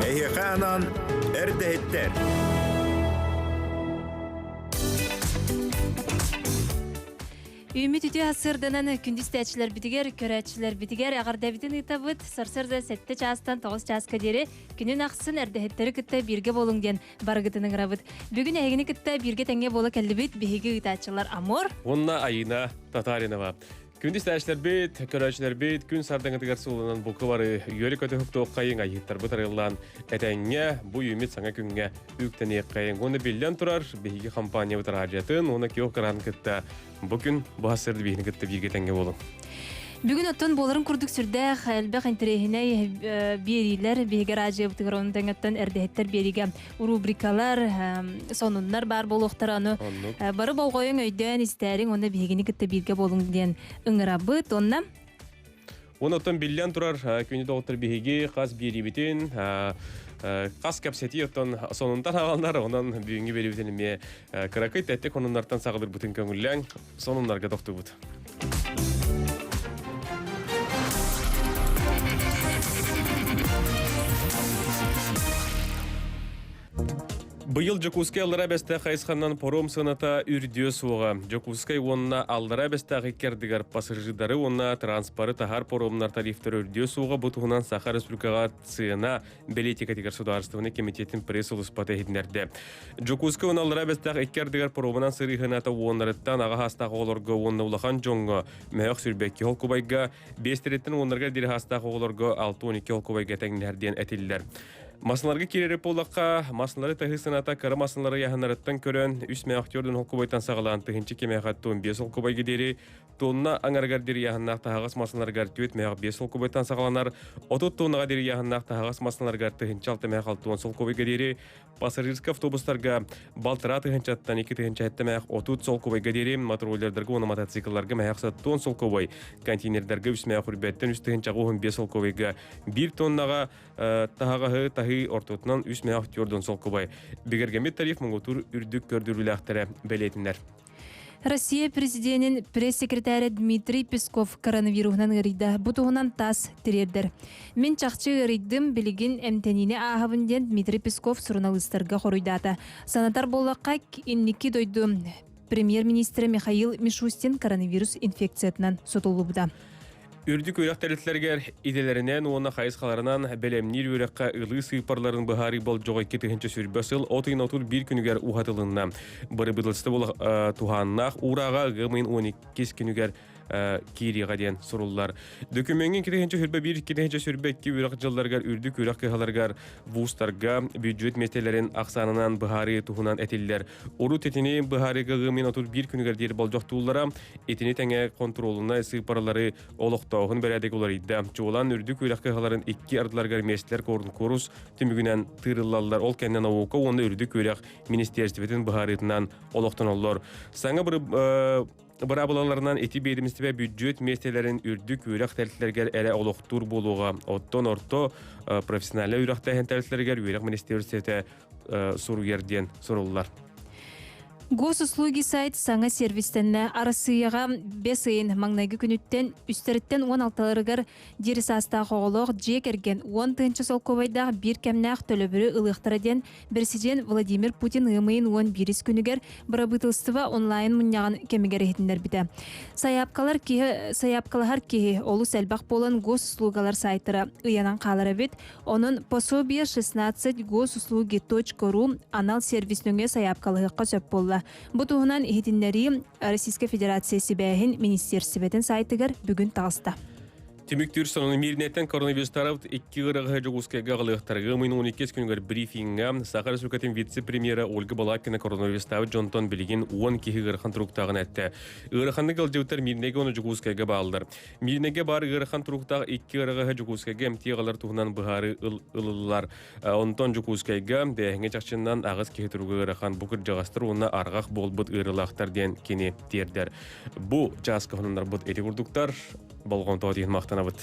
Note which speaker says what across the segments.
Speaker 1: Эйханан эрдэһиттэр.
Speaker 2: Үмит үтü hasırdanan kündüz tәчілер бітігер, көрәтшілер бітігер, ағардабитін ұтабыт, сарсырда сәтті частан 9 часқа дері, күнін ақсын әрдәхеттері күтті бірге болың ден барғытының рабыт. Бүгін әйгіні күтті бірге тәңге болы кәлібіт бігі ұтачылар Амор.
Speaker 3: Онна айына Татаринова. Күндіз тәшілер бейт, көрәшілер бейт, күн сардаңытығар сұлынан бұқы бары үйелі көті хүкті оққайын айыттар бұтарылан әтәңе бұ үмет саңа күнге үктен еққайын. Оны белден тұрар, бейгі компания бұтар ажатын, оны кеуқ қыран күтті. Бұкін бұғасырды бейіні күтті бірге тәңге болу.
Speaker 2: Бүгін оттон боларын күрдік сүрді әлбәқ интерехіне берилер, бейгер ажы бұтығыр оның тәңеттен әрдәхеттер бериге рубрикалар, сонунлар бар болуқтар аны. Бары болғойын өйден істәрің, оны бейгені күтті бірге болың ден ұңырабыт, онна?
Speaker 3: Оны оттон белден тұрар, күні доғыттыр бейге қаз бері бітін, қас кәпсеті оттон сонунтан ағалдар, онан бүйінге бері бітініме қырақыт әттек онынлартан сағылыр бұтын көңілләң, сонунларға доқты бұт. Быйыл Жокускай аллара бәсті қайысқаннан пором сыната үрдіе суға. Жокускай онына аллара бәсті қекердігер пассажирдары онына транспары тахар поромнар тарифтер үрдіе суға бұтығынан Саха Республикаға цена билетика тегер сударыстығыны комитетін пресс ұлыспаты едінерді. Жокускай оны аллара бәсті қекердігер поромынан сырығыната онларыттан аға хастағы оларға онына улахан жоңға мәйіқ сүрбекке холкубайға, бестереттен онларға дері хастағы оларға 6-12 холкубайға тәңдерден әтелілер. Масынларға керері полаққа, масынлары тағысыната кары масынлары яғанарыттан көрін, үс мәйақтөрдің холкубайтан сағалан тұхынчы кемейқаттуын 5 холкубайғы дері, тонна аңарғар дері яғаннақ тағас масынларғар түйет мәйақ 5 холкубайтан сағаланар, отут тоннаға дері яғаннақ тағас масынларғар тұхынчы 6 мәйқалтуын холкубайғы дері, пассажирскі автобустарға балтыра тұхынчаттан 2 тұхынчы әтті мәйақ отут холкубайғы дері, мотороллердергі оны мотоциклларға мәйақ саттуын холкубай, контейнердергі үс мәйақ үрбәттен үс тұхынчы 5 холкубайғы 1 тоннаға тағағы тағы ортотынан үс мәйақ түйордың солкубай. Бегергемет тариф мұңғытур үрдік көрдірілі ақтары бәлетінлер.
Speaker 2: Россия президентінің пресс-секретары Дмитрий Песков коронавирусынан ғырыйда. Бұтығынан тас тірердір. Мен чақчы ғырыйдым білігін әмтәніне ағабынден Дмитрий Песков сұрыналыстарға қорыйдаты. Санатар болаққа иннекі дойды премьер-министрі Михаил Мишустин коронавирус инфекциятынан сотылы бұда.
Speaker 3: Үрдік өрек тәрітлергер иделерінен, оны қайысқаларынан бәлемнер өрекқа ұлы сыйпарларын бұхары бол жоғай кетігінші сүрбәсіл, отын отыр бір күнігер ұғатылынна. Бірі бұдылысты бол туғаннақ, ұраға ғымын 12 күнігер кириға ден сұрулар. Докуменген кетігінші сүрбә бір кетігінші сүрбәкке өрек жылдарғар үрдік өрек қиғаларғар вустарға бюджет местелерін ақсанынан бұхары туғынан әтелілер. Ору тетіне бұхары ғымын отыр бір күнігер дер бол жоқтуылара, етіне тәңе контролына сыйпарлары олықтауғын бәрәдек олар еді. Чоғылан үрдік өрек қиғаларын 2 ардыларғар местелер корус түмігінен тырылалар. Ол кәннен ауыққа оны үрдік өрек министерстветін бұхарытынан олықтан олар. Саңа бір абылаларынан еті бейдімістібе бюджет местелерін үрдік өрек тәрітлергер әрі олықтур болуға. Оттон орто профессионалы өрек тәхен тәрітлергер өрек министерстветі сұргерден сұрулар.
Speaker 2: Госуслуги сайт саңа сервистенне арасыяға 5 айын маңнайғы күніттен үстеріттен 16-ларығар деріс астағы оғылық жек ерген 10 тыңчы сол ковайдағы бір кәмнәқ төлөбірі ұлықтыраден бірсіден Владимир Путин ұмайын 11 күнігер бұрабытылыстыва онлайн мұнияған кемігер етіндер біді. Саяпқалар кеге олу сәлбақ болын госуслугалар сайтыры ұянан қалары бет, оның пособия 16 gosuslуги.ру анал сервисніңе саяпқалығыққа сөп болла. Бұтуғынан ехетіндері Российская Федерациясы бәйін министерсібетін сайтығыр бүгін тағыста.
Speaker 3: Тимиктür sonunu mirnetten koronavirüs tarafı 2 ırığı Жокускайга ғылықтарға мұйын 12 күнгер брифинга Саха Республикатын вице-премьера Ольга Балакина коронавирус тавы Джонтон білген 10 кихи ғырхан тұруқтағын әтті. Ғырханды ғылжевтер мирнеге оны Жокускайга бағылдар. Мирнеге бар ғырхан тұруқтағы 2 ырығы Жокускайга әмтеғалар тұғынан бұхары ылылар. Онтон Жокускайга бәйінге чақшыннан ағыз кихи тұруғы ғырхан бұқыр жағастыр оны арғақ бол бұд ырылақтар ден кене тердер. Бұ жасқы ғынындар бұд әті күрдіктар болған тоғы деген мақтана бұд.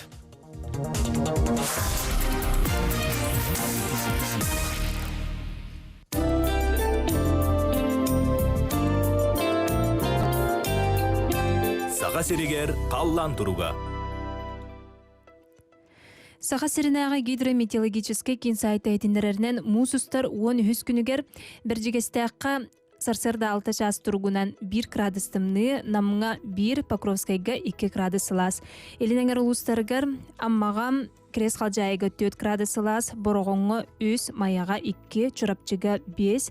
Speaker 1: Саға серегер қаллан тұруға.
Speaker 2: Саха сиринага гидрометеорологический кинсайта этинерернен мусустар 10 күнүгер биржигестеакка Сарсерда 6 час тургунан 1 градустымны, намга 1, Покровскайга 2 градус сылас. Элинеңер улустаргар аммагам Крес халжайга 4 градус сылас, Борогонго 3, Маяга 2, Чурапчыга 5,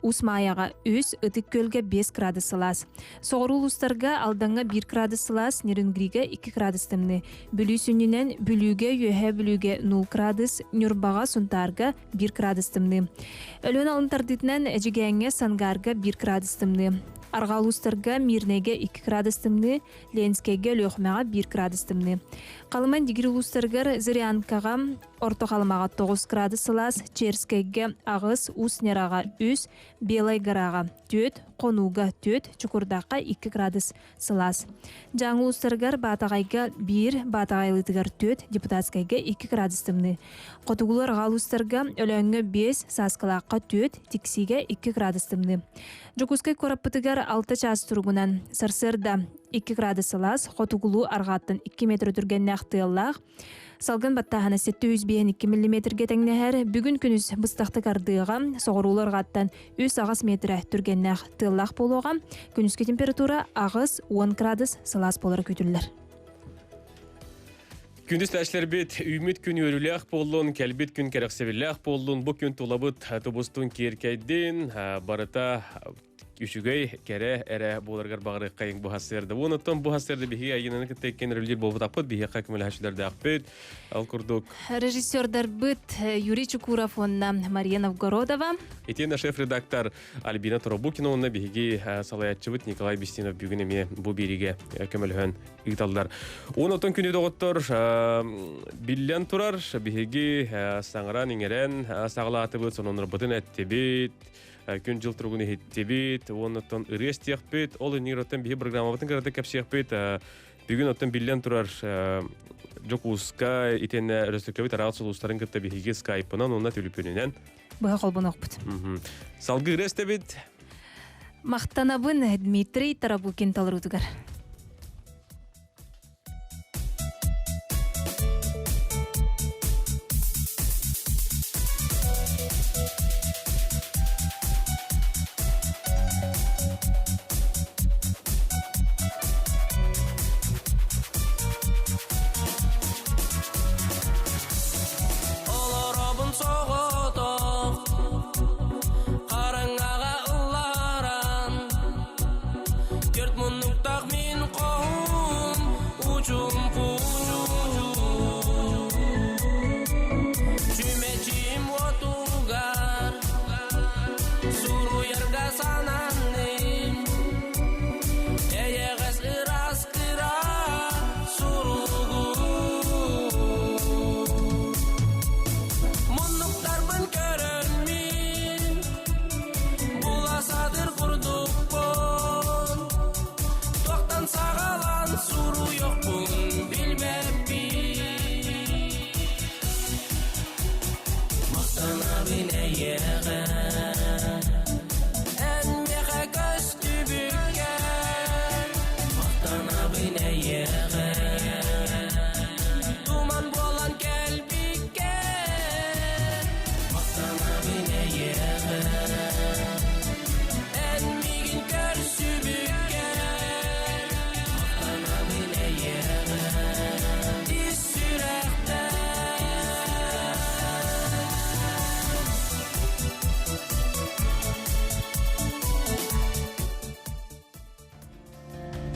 Speaker 2: Ус Маяга 3, Ытык көлгө 5 градус сылас. Соғыр улустарга алданга 1 градус сылас, Нерингриге 2 градустымны. Бүлүү сүнүнен бүлүүгө йөһө бүлүүгө 0 градус, Нюрбага сунтарга 1 градустымны. Өлөн алынтардытынан эжигеңе Сангарга 1 градустымны. Аргалустарга Мирнеге 2 градустымны, Ленскеге Лөхмага 1 градустымны. Калыман дигир улустаргар Зырянкага орто калымага 9 градус сылас, Черскеге агыс, Уснерага 3, Белайгарага 4, Конуга 4, Чукурдакка 2 градус сылас. Жаңы улустаргар Батагайга 1, Батагайлытыгар 4, Депутатскайга 2 градустымны. Котугулар галустарга Өлөңгө 5, Саскалакка 4, Тиксиге 2 градустымны. Жокускай кораппытыгар 6 час тургунан Сарсерда 2 градус сылас, Хотугулу аргаттан 2 метр түргенне актыыллах. Салган баттахана 702 миллиметрге теңнәһәр, бүгүн күнүс быстакты кардыга, соғырулар гаттан 3 агыс метр түргенне актыыллах болуга, күнүскө температура агыс 10 градус сылас болар көтүлләр.
Speaker 3: Күндіз тәшлер бет, үміт күн өріләқ болуын, кәлбет күн кәріқсебіләқ болуын, бұл күн тұлабыт тұбыстың керкәйден, барыта үшігей кәрі әрі боларғар бағыры қайың бұхасырды. Онытын бұхасырды бейі айынаны күттейкен рөлдер болуы тапыд, бейі қайкымылы әшілерді ақпет, ал күрдік.
Speaker 2: Режиссердар бұд Юрий Чукуров, онна Мария Новгородова.
Speaker 3: Етені шеф-редактор Альбина Торобукина, онна бейгі салаятчы бұд Николай Бестинов бүгінеме бұл береге көмілген ұйталдар. Онытын күні доғыттыр білен тұрар, бейгі саңыран еңерен сағылаты бұд, сонын бұдын әтті бет, күн жыл тұрғыны хеттебет, онытын үрес тияқпет, ол өнер бейі программабытын қарады кәпсияқпет, бүгін оттын білен тұрар жоқ ұсқа етені өрістіклебет арағыз ұлыстарын күтті бейге скайпынан, онына төліпөнінен.
Speaker 2: Бұға қолбын оқпыт.
Speaker 3: Салғы үрес тәбет?
Speaker 2: Мақтанабын Дмитрий Тарабукин талырудығар.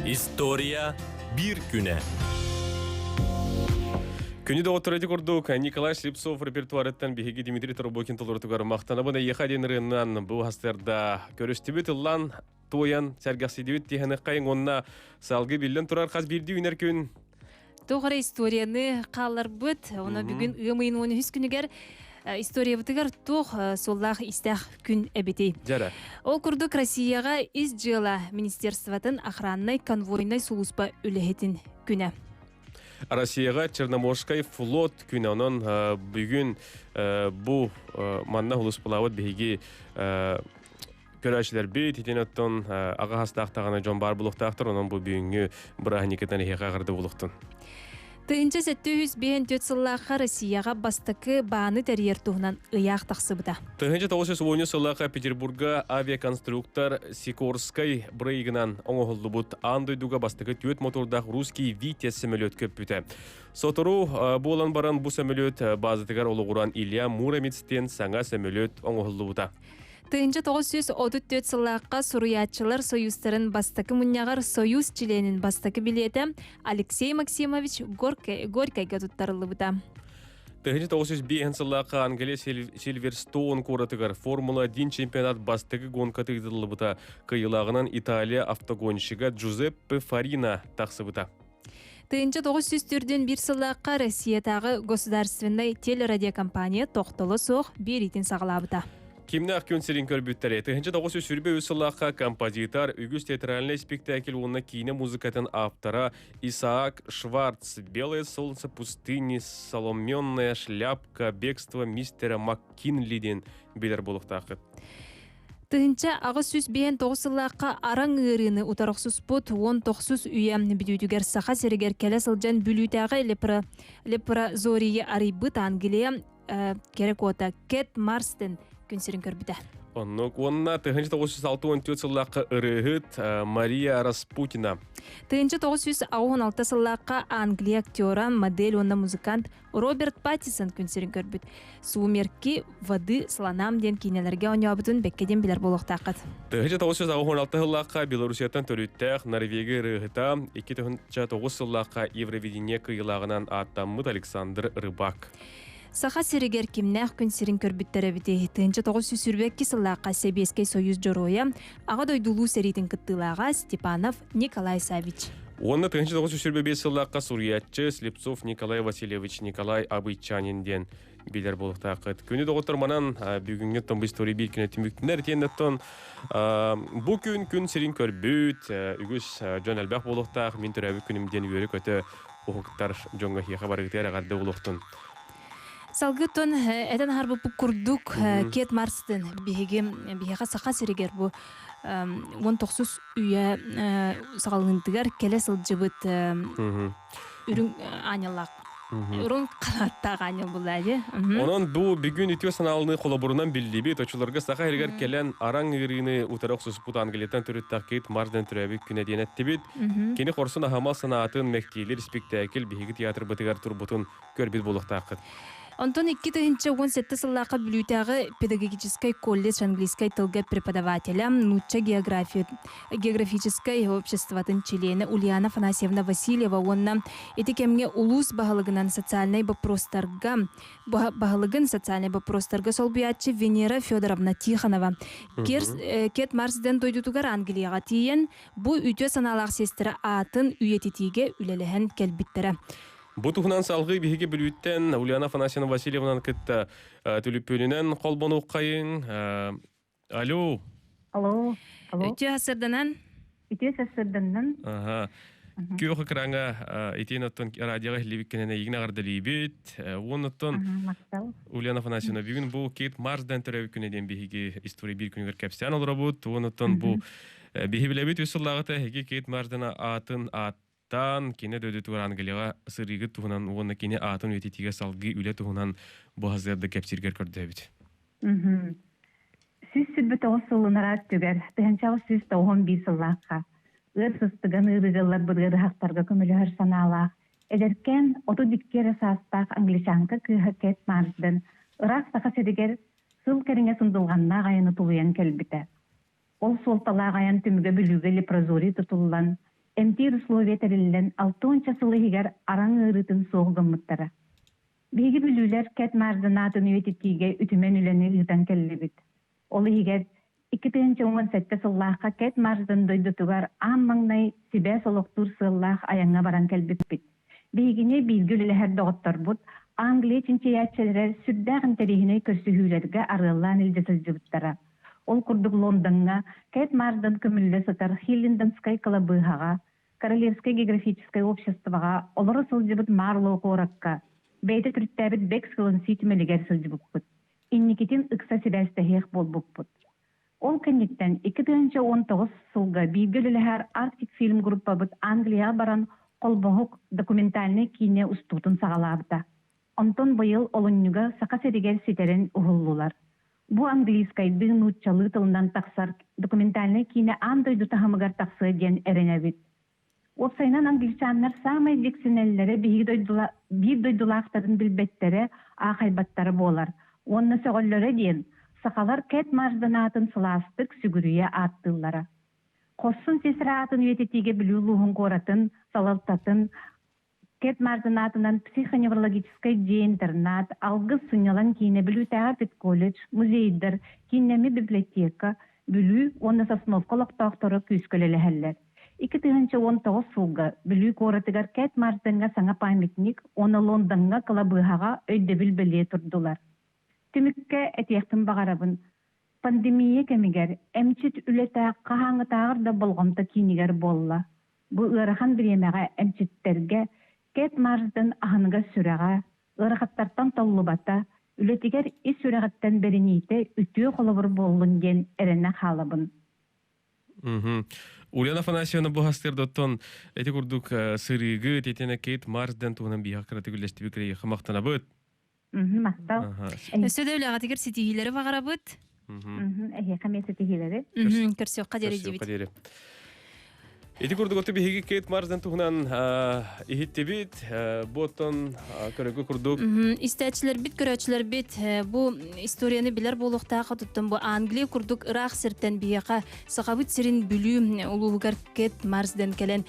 Speaker 4: История bir güne.
Speaker 3: Күні де отырады көрдік Николай Шлепцов репертуареттен бейге Дмитрий Торобокин толыртығар мақтанабына ехаден рыннан бұл хастарда көрістібет ұлан тоян сәргақсидебет дегені қайын онына салғы білден тұрар қаз бірді үйнер күн.
Speaker 2: Тоғыра историяны қалар бұд, оны бүгін ұйымайын оны үз күнігер история бұтығар тоқ соллақ истәқ күн әбетей.
Speaker 3: Жара.
Speaker 2: Ол күрдік Россияға из жыла министерстватын охраннай конвойнай сұлыспа өліхетін күні.
Speaker 3: Россияға Черноморскай флот күні онын бүгін бұл манна ұлыспылауыд бейге көрәшілер бейт, етен өттін аға хастақтағаны жон бар бұлықтақтыр, оның бұл бүгінгі бір ахникетін ехе қағырды бұлықтын.
Speaker 2: Тыынча 754 сыллааққа Россияға бастықы бааны тәрьер туғынан ыяқ тақсыбыда.
Speaker 3: Тыгынча 910 сыллаqa Петербурга авиаконструктор Сикорскай брейгынан оңоһуллубут андойдуга бастыкы төт мотордақ русский Витязь самолет көппүтә. Сотору болан баран бу самолет базытыгар олугуран Илья Муромецтен саңа самолет оңоһуллубута.
Speaker 2: Тыынча 934 сыллааққа Суруячылар союзтарын бастықы мұньяғар союз чиленин бастықы билеті Алексей Максимович Горькайга туттарылыбыда.
Speaker 3: Тыгынча 905 сыллаqa Англия Сильверстоун коратыгар Формула-1 чемпионат бастыгы гонка тыйдылыбыта. Кыйылагынан Италия автогонщига Джузеппе Фарина тақсыбыта.
Speaker 2: Тыынча 904 сыллааққа Россиятағы государственный телерадиокомпания тоқтылы соқ беритін сағылабыта.
Speaker 3: Кимне аккүн сирин көрбүттәре. Тыгынча 904 сыллаqa композитор үгүс театральный спектакль онна кино музыкатын автора Исаак Шварц. «Белое солнце пустыни», «Соломенная шляпка», «Бегство мистера МакКинлиден» билер болуктакыт.
Speaker 2: Тыынча ағыз сүз бейін 9 сыллааққа араң ырыны утарықсыз бұт 19 үйем бүдүйдігер сақа серігер келе сылжан бүлітағы лепразории арибыт Англия керек ота Кет Марстен күнсерін көрбіді.
Speaker 3: Онна тыгынча 964 сыллаqa ырыгыт Мария Распутина.
Speaker 2: Тыынча 916 сыллааққа Англия актера, модель, онна музыкант Роберт Паттисон күнсерін көрбіт. Суумерки вады сланам ден кейнелерге оңябытын беккеден білер болуқтақыт.
Speaker 3: Тыгынча 916 сыллаqa Белорусиятан төрүттәк Норвегия ырыгыта 2009 сыллаqa Евровидение кыйылагынан аттаммыт Александр Рыбак.
Speaker 2: Саха серегер кимнәх күн сирин көрбүттәре бите. Тыынча 942 сыллааққа Себескей союз жороя ага дойдулуу серитин кыттылага Степанов Николай Савич.
Speaker 3: Онна тыгынча 945 сыллаqa Сурьятчы Слепцов Николай Васильевич Николай Абычанин билер болуктакыт. Күнү доготорманан бүгүнгү том история биркине түмүктүнөр тендеттон бу күн сирин көрбүт үгүс Жон Албак болуктак мен төрөбү күнүмден үйрө көтө окуктар жонго хия барыгытер агарды болуктун.
Speaker 2: Салгытон этен харбы курдук Кет Марстен биһига саха серегер бу 19 үйе сагалындыгар келе сылжыбыт үрүн анялак. Үрүн канаттагы аня булады.
Speaker 3: Онон бу бүгүн үтө саналыны колобурунан билдиби точуларга саха эргер келен араң ырыны утараксыз пут Англиятан төрүттак Кет Марстен төрөбү күнө денеттибит. Кени хорсун ахамал санаатын мектейлер спектакль биһиги театр бытыгар турбутун көрбүт болуктакыт.
Speaker 2: Антон 2017 сыллааққа бүлютағы педагогический колледж английской тылга преподавателя Нуча географической обществотын члены Ульяна Афанасьевна Васильева онна этикемге улус бағалығынан социальный вопростарға сол бұятчы Венера Федоровна Тихонова. Кет Марсден дойдутугар Англияға тиен бұ үтө саналақ сестірі атын үйететиге үлеліген келбіттері.
Speaker 3: Бу тухунан салгы биһиги бүлүттен Ульяна Афанасьевна Васильевнан кытта түлүппүнүнөн колбону кайын. Алло.
Speaker 5: Алло.
Speaker 2: Үтө асырданан?
Speaker 5: Үтө асырданан.
Speaker 3: Күйөкө кыранга итенаттан радиога хилибиккенене игне гардалибит. Онуттан Ульяна Афанасьевна бүгүн бу Кет Марсден төрөбүккүнеден биһиги история бир күнгөр кепсиан олоробут. Онуттан бу биһи билебит үсүллагыта хиги Кет Марсден атын Тан кине дөдө туган Англияга сырыгы тугунан уонна кине атын өтетиге салгы үле тугунан базарды кепсиргер көрдөбүт.
Speaker 5: Сиз сүрбөт осулунарат түгер. Тыгынча сиз 11 сыллакка. Ырсыстыган ырыгылар быргы хактарга көмөлөр санаалак. Эдеркен ото диккер састак англичанка Кет Марсден ырак сака седигер сыл кериңе сундулганна гайыны тулуян келбите. Ол солталаа гаян түмүгө бүлүгө лепрозорий тутулган Эмтир условия терилен 6 сылыгер араң ырытын соғгыммыттара. Биги бүлүлер Кет Марсден атын үетитиге үтүмен үлени ыйтан келлебит. Ол егер 2017 сыллааққа Кет Марсден дойдутугар аммаңнай сибе солоктур сыллаақ аяңа баран келбитпит. Бигине билгүлелер доғыттарбут Англия чинчиячелер сүрдәғын тарихine көрсүхүлерге арылан илдесілжібіттара. Ол курдук Лондонга Кет Марсден көмүлле сатар Хиллинденскай калабыхага, Королевское географическое обществоға, олары сылжыбыт Марлоу коракка, бейті түрттәбіт Бекскылын сүйтімелігер сылжыбыппыт. Инникетин ыкса сибәстәхех болбуппыт. Ол кенниттен 2019 сылга бейгілілер Арктик фильм группа бұт Англия баран колбоңук документальный кине устутун сагалабыта. Онтон быйыл олоннюга сака серигер ситерен ухуллулар. Бу английскайды нуччалы тылынан таксар документальный кине андойду тахамыгар таксы ден эренебит. Опсайнан англичаннар самай диксинеллері бир дойдулақтарын билбеттере ахайбаттары болар. Онны сөғөллөрі ден сақалар кет маржданатын сыластык сүгүрүйе аттыллара. Қоссын сесіратын өйететеге білу луғын коратын, салалтатын, кет маржданатынан психоневрологической де-интернат, алғы сынялан кейіне білу тәғапет колледж, музейдер, кейінеме библиотека, білу онны сосновколық тоқтыры күйскөлелі хәллер. 2019 сылғы білу коратыгар кет маржданға саңа памятник, оны Лондонға кылабыхаға өйді білбіле тұрдылар. Түмікке әтияқтың бағарабын. Пандемия кемигер, әмчит үлеті қағаңы тағыр да болғымта кейінігер болла. Бұ ұрыған біремеға әмчиттерге, кет марждан ағыныға сүреға, ұрықаттартан толлубата, үлетігер ис сүрегаттан берінейті үтіе қолыбыр болын ден әріне қалыбын.
Speaker 3: Ульяна Афанасьевна бу хастырдоттон эти курдук сырыгы тетене кейт марждан тугунан бияқ кыраты күлләшті бікірейі қымақтана бұд.
Speaker 5: Мақтал.
Speaker 2: Сөдеуліға тегер сетигилері бағара бұд?
Speaker 5: Қамесы тегелері.
Speaker 2: Көрсеу қадері дебет.
Speaker 3: Эти курдук биһиги кейт марждан тугунан ихиттебит, боттон көрөгө курдук.
Speaker 2: Истәчилер бит, көрөчилер бит. Бу историяны билер болуктагы туттум. Бу Англия курдук Ирак сиртен бияка сахабыт сирин бүлүү улуугар кейт марждан келен.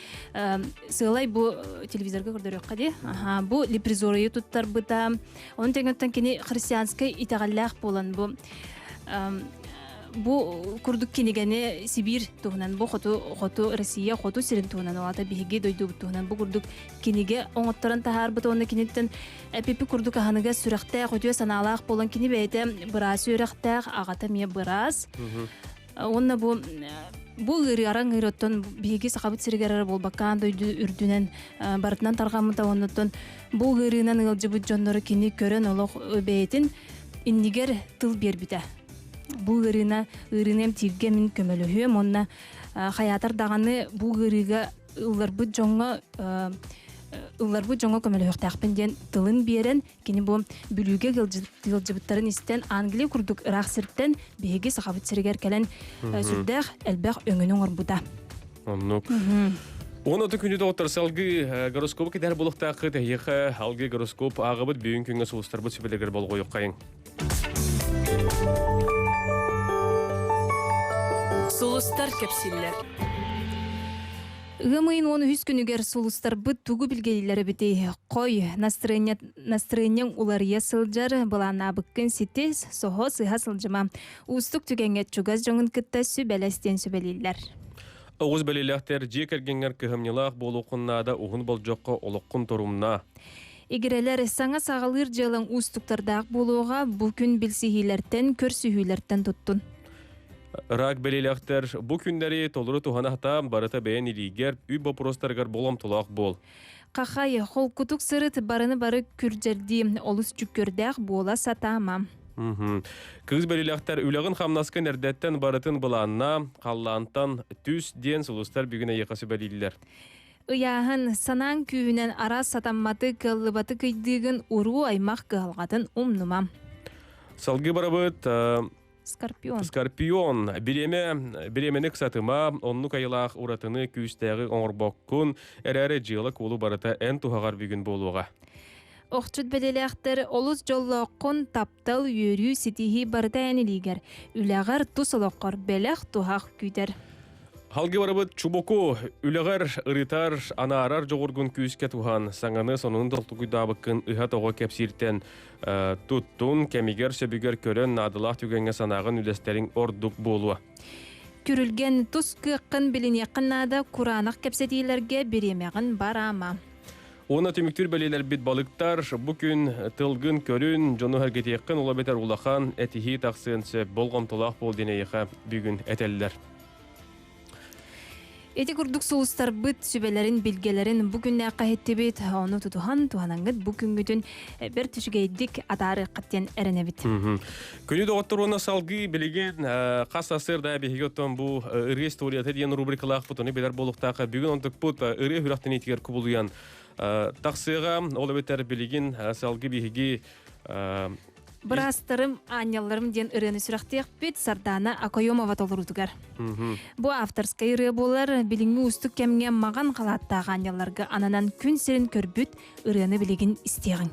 Speaker 2: Сылай бу телевизорга көрдөрөк кади. Бу лепризорию туттар быта. Onun теңөттөн кини христианский итагаллах болан бу. Бу курдук кинигене Сибирь тугунан бу хоту Россия хоту сирин тугунан алата биһиги дойду тугунан бу курдук киниге оңоттаран тахар бут онны киниттен эпипи курдук аһаныга сүрәхтә хоту саналах болан кини бәйте бирас сүрәхтә агата ме бирас. Онны бу гырыаран гыроттон биһиги сахабыт сиргәрәр болбакан дойду үрдүнен бартынан таргамыта оннотон бу гырынан ылжыбыт жоннору кини көрөн олох бәйтин иннигер тыл бербите. Бу ырынем тивге мин көмөлөһөм онна хаятар даганы бу ырыга ылларбы жоңго көмөлөһөктәкпен ден тылын берен кини бу бүлүгө гылжыбыттарын истен Англия курдук Ирак сирттен беги сахабыт сиргер келен сүрдәх элбәх өңөнөң орбута.
Speaker 3: Оннук. Оны күнүдө отурсалгы гороскоп кедер булуктакы тәйхе алгы гороскоп агыбыт бүгүн күнгө сулустарбыт сүбелегер болгой кайын.
Speaker 6: Сулустар кепсиллер.
Speaker 2: Гымын оны хүс күнігер сулустар бұд тугу білгейлері бітей. Қой настроениен улария сылжар бұлана бұққын сетес соғо сыға сылжыма. Устық түгенге чугаз жоңын кітті сүбәлестен сүбәлейлер.
Speaker 3: Оғыз бәлеләқтер жекергенгер көхімнелақ болу құннада ұғын бол жоққа олыққын торумна.
Speaker 2: Егерелер саңа сағалыр жылың устықтардақ болуға бүкін білсігейлерден көрсігейлерден тұттын.
Speaker 3: Рак бәлеләқтер бұ күндері толыры туғанақта барыта бәйін илигер үй бопростарғар болам тұлақ бол.
Speaker 2: Қақай, қол күтік сырыт барыны бары күрдерді олыс жүккөрдәқ бола сатама.
Speaker 3: Кыз бәлеләқтер үләғын қамнасқын әрдеттен барытын бұланна, қаллантан түс ден сұлыстар бүгіне еқасы бәлелілер.
Speaker 2: Ыяһын санаң күйінен ара сатамматы кыллыбаты күйдігін ұру аймақ кылғатын умнума.
Speaker 3: Салғы барабыт Скорпион. Биременік сатыма, онны кайылақ ұратыны күйістәғі оңырбаққын әрәрі жылы қолу барыта ән туғағар бүгін болуға.
Speaker 2: Оқчыт бәделәқтер олыс жоллаққын таптал үйірі сетихи барыта әнілігер. Үләғар тұсылыққар бәләқ туғақ күйдер.
Speaker 3: Халғы барабыт чубоку үләғар ырытар анаарар жоғыргын күйіске туған саңаны сонын толты күдабыққын ұға тоғы кәпсиртен туттун кәмигер сөбігер көрін надылақ түгенге санағын үлестерін ордук болуа.
Speaker 2: Күрілген тұс қыққын білін яқыннада құранық кәпсетейлерге беремеғін барама.
Speaker 3: Оны түміктір бәлелер бит балықтар бүкін тылғын көрін жону әргетеқін ұла бетер улахан әтихи тақсын сөп болғам толақ бол денейіға бүгін әтелілер.
Speaker 2: Эти курдук соустар быт сүбелерин билгелерин бу күннә кахеттебит, оны тутухан туанангыт бу күнгүтүн бер түшүгейдик атары каттен эренебит.
Speaker 3: Күнү доғыттыруына салғы білеген қас асыр да бігетон бұл ұры историята дейін рубрикалақ бұтыны белер болуқтақы бүгін онтық бұт ұры хүрақтын етігер күбылуян тақсыға ол өбеттер білеген салғы бігі
Speaker 2: Бырастарым, аняларым ден ырыны сүрақтиyak бит Сардана Акойомова толырудугар. Бу авторскай ыры болар билинги устук кемге маған қалаттағы аняларга ананан күн серин көрбүт ырыны билеген истеген.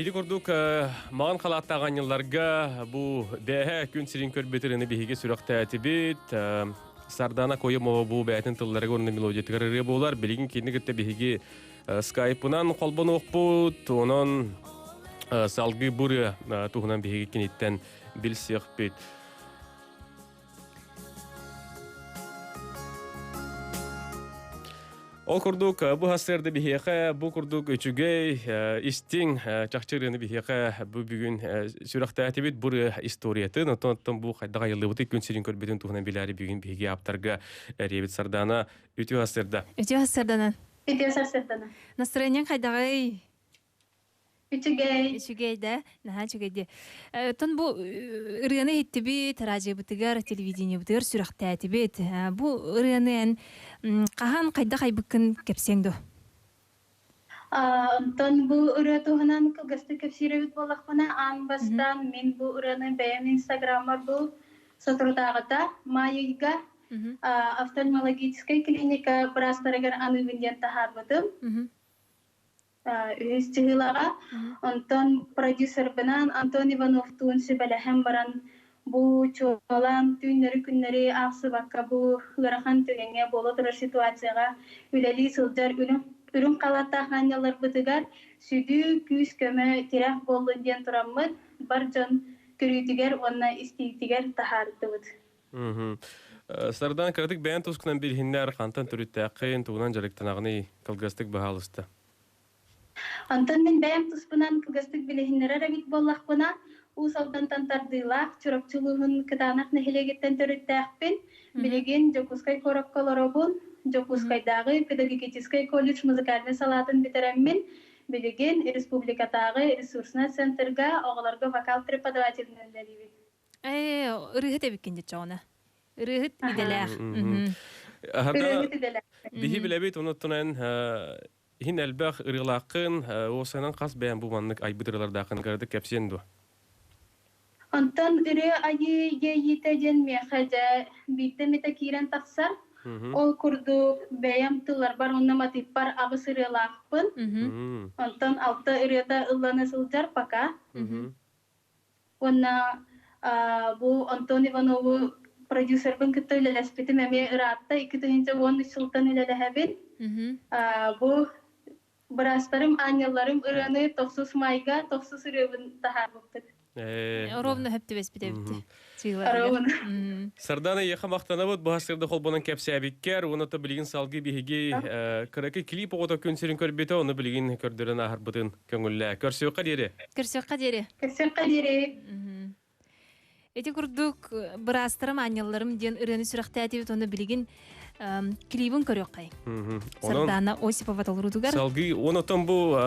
Speaker 3: Eli kurduk mağan қалаттаған yıllarga bu bähe gün sirin körbeterini bihiге sürekte etibit Sardana Koyumova bu bätin tıllarga onun melodiya tigari bolar bilgin kendini gitte bihiге Skype'dan kolbon okput onun salgı buru tuğunan bihiге kenitten bilsek bit. Ол курдук бу хасырды бихеха, бу курдук үчүгей истин чакчырыны бихеха бу бүгүн сүрөктө атыбыт бу историятын, онтон бу кайдага йылыбыты күн сирин көрбөтүн тугунан билари бүгүн биге аптарга ребит Сардана үтү хасырда.
Speaker 2: Үтү хасырдана.
Speaker 7: Үтү хасырдана.
Speaker 2: Настроение кайдагай?
Speaker 7: Үчүгей
Speaker 2: да, наха үчүгейде. Тон бу ырыны хиттиби таражы бытыгар телевидение бытыгар сүрөктө атыбыт. Бу ырыны Qahan qayda qaybıkkın kepsengdo?
Speaker 7: Ondan bu ırı tuğunan kılgıstı kepsirevit bolaqmana anbastan men bu ırını beyan Instagram'a bu sotrudağıda Mayıga oftalmологическая клиника брастарагар анывынден тахарбытым. Üstühülağa ondan продюсер бынан Антон Иванов туынсы бәләһәм баран bu çoğalan tünleri günleri ağsı bakka bu hırahan tügenge bolu durur situasiyaga üleli sılcar ürün kalatta hanyalar bıtıgar südü küs köme tirah bolun diyen turamıd barcan körütüger onna istiytiger tahardıbıd.
Speaker 3: Sardan kırdık beyan tuzkunan bir hinler kantan türüttəqin tuğunan jarıktanağını kılgastık bahalısты.
Speaker 7: Antan men beyan tuzkunan kılgastık bile hinlere rabit bollaqbına Усалдан тантардыйлах, чуракчылыгын кытанак нехилегеттен төрүттәкпин. Билеген Жокускай кораккаларабын, Жокускайдагы педагогический колледж музыкальный салатын битереммин. Билеген республикадагы ресурсный центрга оголорго вокал преподавательнелерибит.
Speaker 2: Ырыхыт эбиккенде чоона. Ырыхыт иделах.
Speaker 7: Ырыхыт иделах.
Speaker 3: Бихи билебит онуттунан хин элбах ырылакын осанан кас бәян бу маннык айбыдырлардакын гарды кепсенду.
Speaker 7: Ondan ürü ayı yeyitecen meyhaca bitemete kiren taksar. Ol kurdu beyam tıllar bar onna matip bar ağız ırılakpın. Ondan altta ürüda ıllanı sılcar paka. Onna bu Anton Ivanovu продюсер бын кытты үлелеспети мәме ыратта 2013 жылдан үлелехебин. Bu Brastlarım, anyalarım ırını 9 mayga 9 ırıbın daha bıktık.
Speaker 2: Ровно хөптүбес битебитти.
Speaker 7: Аровын.
Speaker 3: Сардана яха мактанабыт бахасырда холбонан кепсәбиккер, оны та билгин салгы биһиги кыракы клип ото күнсерин көрбете, оны билгин көрдөрөн ахарбытын көңүллә. Көрсөккә дире.
Speaker 2: Көрсөкка дере.
Speaker 7: Кесен кадире.
Speaker 2: Эти курдук бырастырым аняларым ден ырыны сүрәхтә әтибет оны билгин клибын көрөккай. Сардана Осипова толрудугар.
Speaker 3: Салгы оны тон бу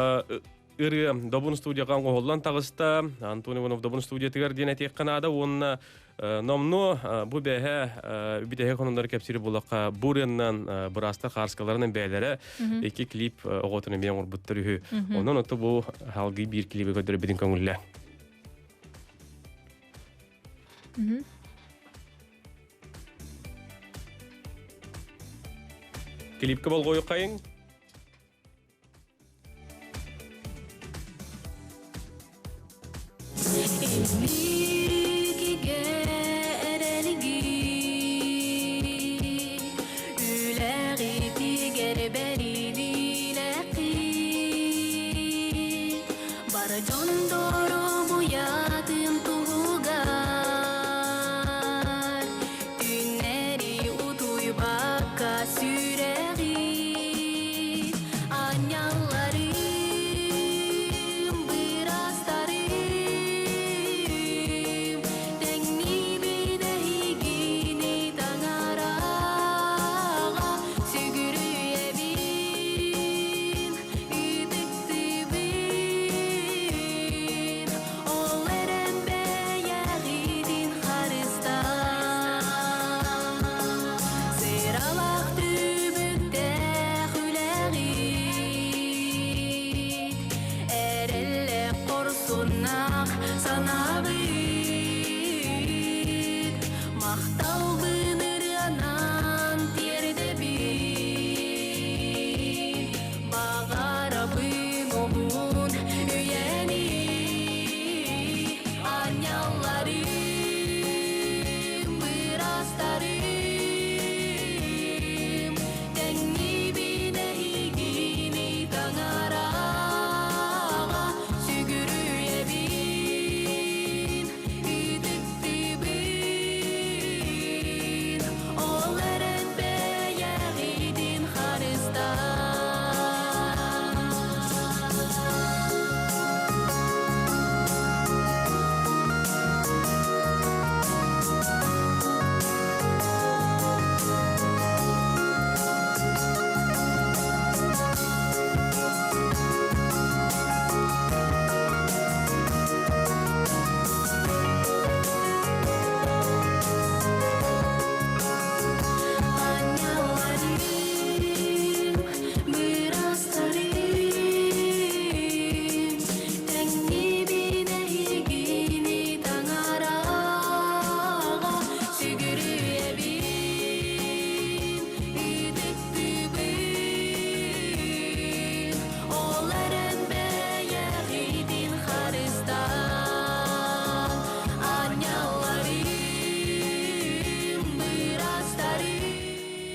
Speaker 3: ыры добун студияга голлан тагыста Антон Иванов добун студия тигәр ден әтек канада онна номно бу бәһә бидәһә хонундар кепсири булакка буреннан быраста харскаларының бәйләре эки клип оготыны мен урбуттыры. Оннан ото бу халгы бир клипе көдөрө бидин көңүллә. Клипке бол гою кайын.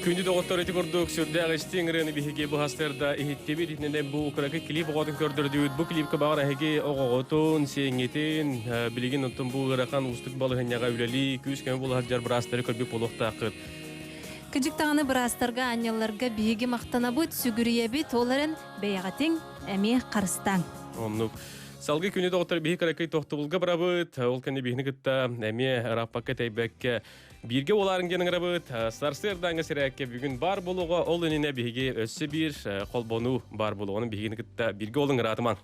Speaker 3: Күнді доғыттар еті көрдік сүрдәғі стеңіріні бігеге бұл хастарда ехеттебе детінен бұл күрәкі клип оғатын көрдірдіуіт. Бұл клипке бағыр әхеге оғығытын, сеңетін, білеген ұттын бұл ғырақан ұстық балығын яға үләлі, күз кәмі бұл хаджар бірастары көрбек болуқта ақыт.
Speaker 2: Кыжык тағаны бірастарға аняларға бігеге мақтана бұд, сүгірие бит, оларын бәйғатың әме қарыстан.
Speaker 3: Омнук. Салғы күнді доғыттар бігі күрәкі тоқтыбылға бірабыд, ол кәнде бігіні күтті әме раппаққа тәйбәкке Бирге оларын генің рабыт, Сарсырдаңы сірәкке бүгін бар болуға ол үніне біге өссі бір қолбону бар болуғының бігені күтті бірге олың ратыман.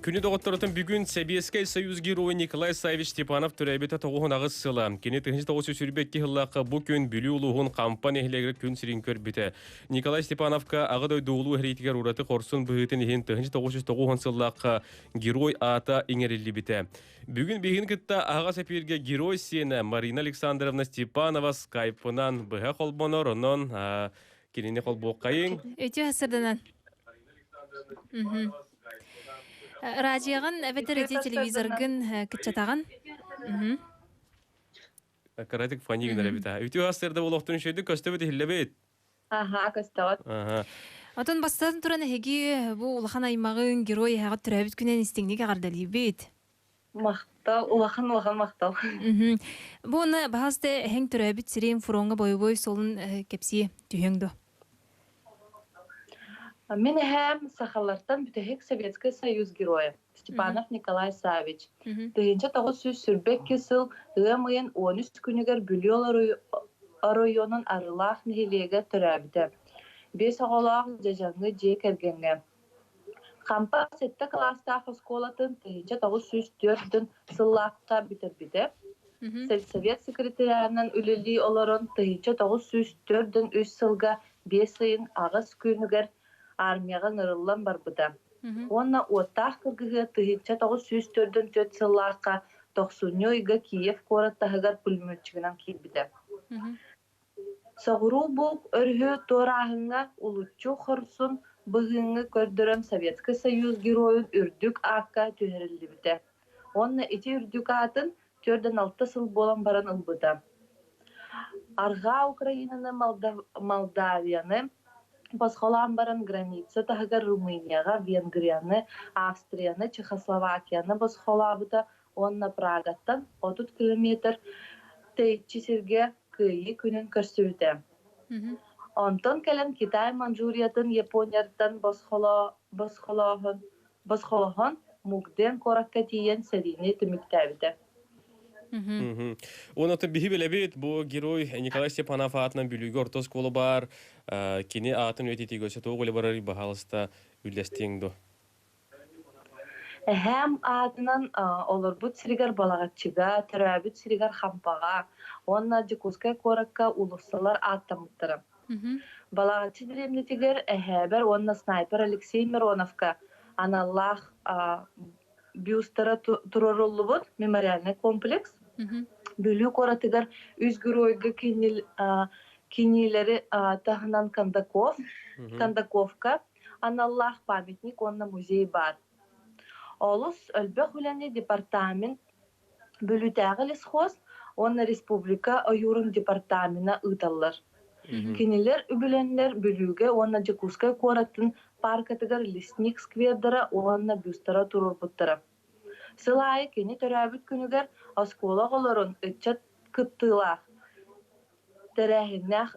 Speaker 3: Күні доғыттарытын бүгін Советский Союз герои Николай Савич Степанов түрәбеті тоғуын ағыз сылы. Кені 1990 сүрбекке ғылақы бұл күн бүлі ұлығын кампания әлегірі күн сірін көрбіті. Николай Степановка ағыдай доғылу әрейтігер ұраты қорсын бұғытын ехін 1990 сылақы герой ата еңерілі біті. Бүгін бігін күтті аға сәпірге герой сені Марина Александровна Степанова скайпынан бұға қолбонор, онын кинини кол буоккайын.
Speaker 2: Өтө хасырданан. Радиоган эбетер эти телевизоргын кытчатаган.
Speaker 3: Каратик фанигнер бита. Үтү хасырда болохтун шөйдү көстөбү хиллебет.
Speaker 8: Аха, көстөбөт.
Speaker 3: Аха.
Speaker 2: Отон бастан туран эги бу улахан аймагын герой хага төрөбүт күнен истиңник агардалыбыт.
Speaker 8: Мактал, улахан мактал.
Speaker 2: Буны баасты хэң төрөбүт сирен фуронга бойбой солун кепси түйөңдү.
Speaker 8: Мен hem сахалартан бүтөһек Советский Союз героя Степанов Николай Савич. Тыгынча 900 сүрбек кесыл ымыйын 13 күнүгер Бүлөөл районун арылах нехилеге төрөбүтө. 5 оголак жажаңы же кергенге. Кампа 7 класстагы школатын тыгынча 904-дөн сыллакка битербиде. Совет секретарянын үлели олорон тыгынча 904-дөн 3 сылга 5 сайын агыс күнүгер армияга нырыллан барбыда. Онна оттах кыргыгы тыгынча 904-дөн 4 сыллакка 90-йга Киев кораттагар пулеметчигинен кирбиде. Согуру бу өргө торахынга улуччу хорсун быгыңы көрдөрөн Советский Союз героюн үрдүк акка төһөрүлүбүтэ. Онна ити үрдүк атын 4-6 сыл болан баран ылбыда. Арга Украинаны Молдавияны басхолан баран граница тагар Румынияга, Венгрияны, Австрияны, Чехословакияны басхолабыта. Онна Прагаттан 30 километр тейчисерге кыйы күнүн көрсөбүтэ. Онтон келен Китай, Манчжуриятын, Япониятан басхолохон мугден коракка тиен серийни тимиктәбите.
Speaker 3: Оны биһи билебит бу герой Николай Степанов атынан бүлүгө орто школа бар. Кини атын өтети көсө тогулы барар бахалыста үлдестеңдо.
Speaker 8: Hem adından olarbut sirigar balagатчыга, төрөбүт sirigar хампага, онна Жекускай коракка улусалар аттамыттыры. Балагатчы диремнетигер эхебер онна снайпер Алексей Мироновка аналлах бюстера туроруллубут мемориальный комплекс. Бүлүү коратыгар үз геройга кинилери тахынан Кандаковка аналлах памятник онна музей бар. Олус өлбөк үләне департамент бөлүтәгы лесхоз, онна республика ойурун департаментына ыталлар. Кинилер үбүләнлер бөлүгө онна Жекускай коратын паркатыгар лесник сквердара онна бюстара турурбуттара. Сылайы кени төрөбүт күнүгер оскола голорун ытчат кыттылах. Терәһиннәх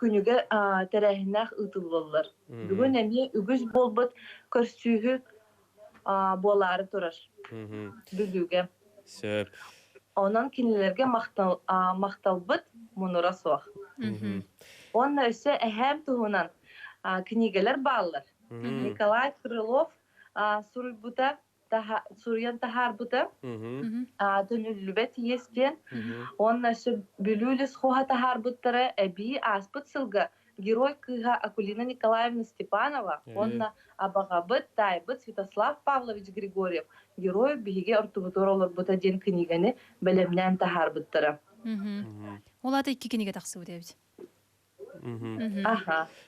Speaker 8: күнүгер терәһиннәх ытыллар. Бүгүн эми үгүз болбут көрсүүгү болары турар. Бүлүгө.
Speaker 3: Сөп.
Speaker 8: Онан кинилерге макталбыт мунура суах. Онна өсө эһем туһунан книгелер баллар. Николай Крылов Сурьян тахарбута дөнүлүбет естен. Онна өсө бүлүлүс хуха тахарбуттары эби аспыт сылга герой кыга Акулина Николаевна Степанова, онна абагабыт тайбыт Святослав Павлович Григорьев, герой биге ортубуторолор бута ден книганы белемнен тахарбыттары.
Speaker 2: Олата 2 книга таксы өтөбүт.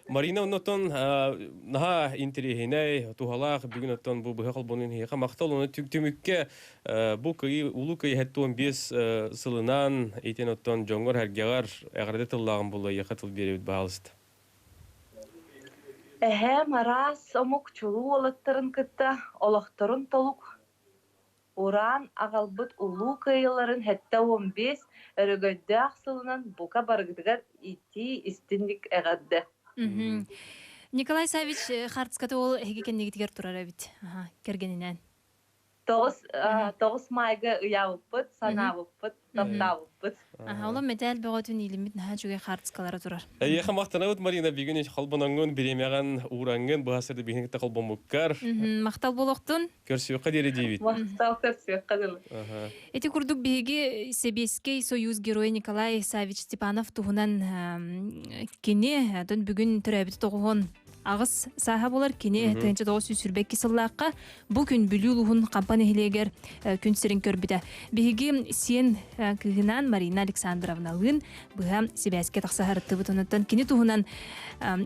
Speaker 3: Марина оннотон наха интерехиней тухалах бүгүн оттон бу быхал бунун хека мактал оны түмүккө бу кый улуу кый хеттон 5 сылынан этен оттон жоңгор хергегар агырды тыллагын булла якатыл беребит баалыст.
Speaker 8: Марас омук чулуу олаттарын кытта олохторун толук уран агалбыт улуу кыйыларын хетте 15 өрөгөддөк сылынан бука баргыдыгар ити истиндик эгадды.
Speaker 2: Николай Савич Хартскаты ол хегекеннегитигер турар бит. Кергенинен.
Speaker 8: 9 майга уябыппыт, санабыппыт, таптабыппыт.
Speaker 2: Ола медаль бөгөтүн илимит наха жүгө Хартскалары турар.
Speaker 3: Эйха мактанабыт Марина бүгүн халбанангын биремяган урангын баасырды бигинекте халбомуккар.
Speaker 2: Мактал болохтун.
Speaker 3: Көрсөккө дере дейбит.
Speaker 8: Мактал көрсөккө деле.
Speaker 2: Эти курдук биги Советский Союз герой Николай Савич Степанов туһунан кини дон бүгүн төрөбүт тогон агыс саха болар кини тенче тогус сүрбек кисыллаакка бу күн бүлүүлүхун компания хилегер күн сирин көрбүтэ. Биги сен кыгынан Марина Александровна лын быга сибэске таксахарытты бутунуттан кини туһунан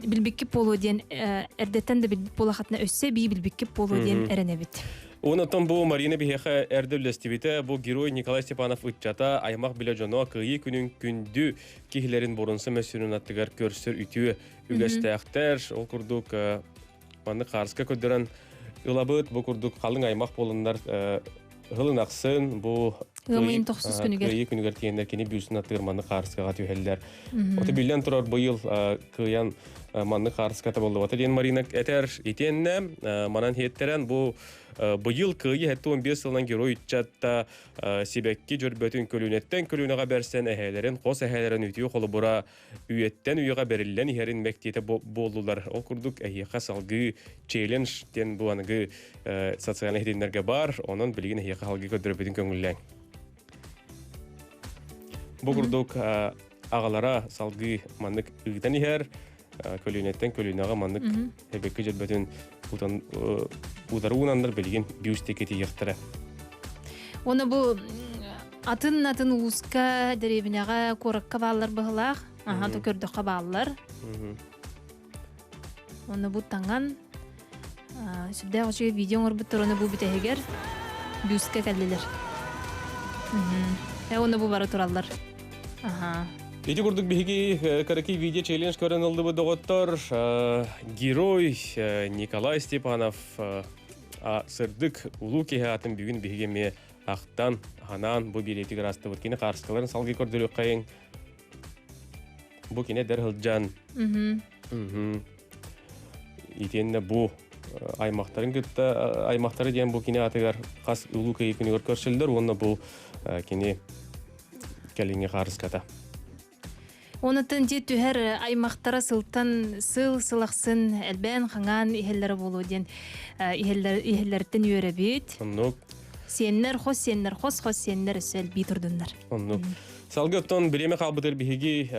Speaker 2: билбикки полу диен эрдеттен да билбик полахатна өссө би билбикки полу диен эренебит.
Speaker 3: Онотон бу Марина бихеха эрдөллестибите бу герой Николай Степанов ытчата аймак биле жоно кыйы күнүн күндү кихилерин борунсы мәсүрүн аттыгар көрсөр үтү үгөстәктер ол курдук маны карска көдөрөн ылабыт бу курдук калың аймак болундар хылын аксын бу
Speaker 2: Гымын тохсус күнүгер.
Speaker 3: кыйы күнүгер тиендер кини бүүсүн аттыгар маны карскага түһеллер. Оты билен турар быйыл кыян манны карската болду. Оты ден Марина этер итенне манан хеттерен бу быйыл кыйы 15 жылдан герой үтчатта сибекки жөрбөтүн көлүнеттен көлүнага берсен эхелерин кос эхелерин үтүү колу бура үйеттен үйга берилен ихерин мектете болдулар. Ол курдук эхиха салгы челлендж тен бу аныгы социалдык хединерге бар, онун билген эхиха салгы көдөрбөтүн көңүллән. Бу курдук агалара салгы маннык ыгдан ихер көлүнеттен көлүнага маннык эбекке жөрбөтүн утан ударунандар билген бюстекети яктыра.
Speaker 2: Оны бу атын ууска деребинага коракка баалар быгылак, төкөрдөккө баалар. Оны бу таңан сүрдө ошо видео орбуттар оны бу битегер бюстке келдилер. Оны бу бары тураллар.
Speaker 3: Эти курдук биги караки видео челлендж көрөн алды бу доготтор. Герой Николай Степанов сырдык улуу кехатын бүгүн бигеме актан ханан бу билети расты бут кини карскаларын салгы көрдөлөк кайын. Бу кине дерхилжан. Итенне бу аймактарын гытта аймактары ден бу кине атыгар кас улуу кехини көрсөлдөр, онна бу кини келинге карската.
Speaker 2: Онытын же түһәр аймактара сылтан сылаксын элбен хаңан ихелләре болу ден ихелләрдән йөрәбит.
Speaker 3: Оннук
Speaker 2: Сеннер хос сеннер сел битурдуннар.
Speaker 3: оннук салгыттан биреме калбытыр биги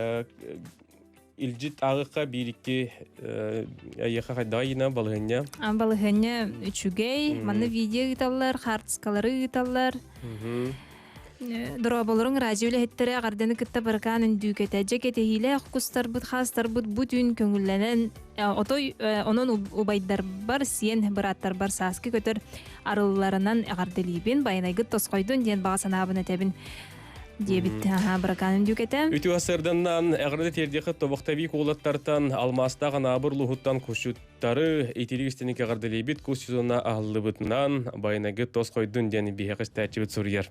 Speaker 3: илжит агыкка бирикки аяка кайдайна балыгыня.
Speaker 2: Балыгыня үчүгей, маны видео гиталлар, хартскалары гиталлар. Дроболорун радиоле хеттере гарданы кытта баркан үндүкете жекете хиле кустар бут хастар бут бүтүн көңүллөнөн отой онун убайдар бар сиен бараттар бар саски көтөр арылларынан гардылибин байнайгы тоскойдун ден багасанабын этебин дебит баркан үндүкете
Speaker 3: Үтү асырданнан аграды тердехи тобоктаби куулаттартан алмаста гана бурлухуттан кушуттары итилигистени гардылибит кус сезонна аллыбытынан байнайгы тоскойдун ден бихекестачыбыт сурьер.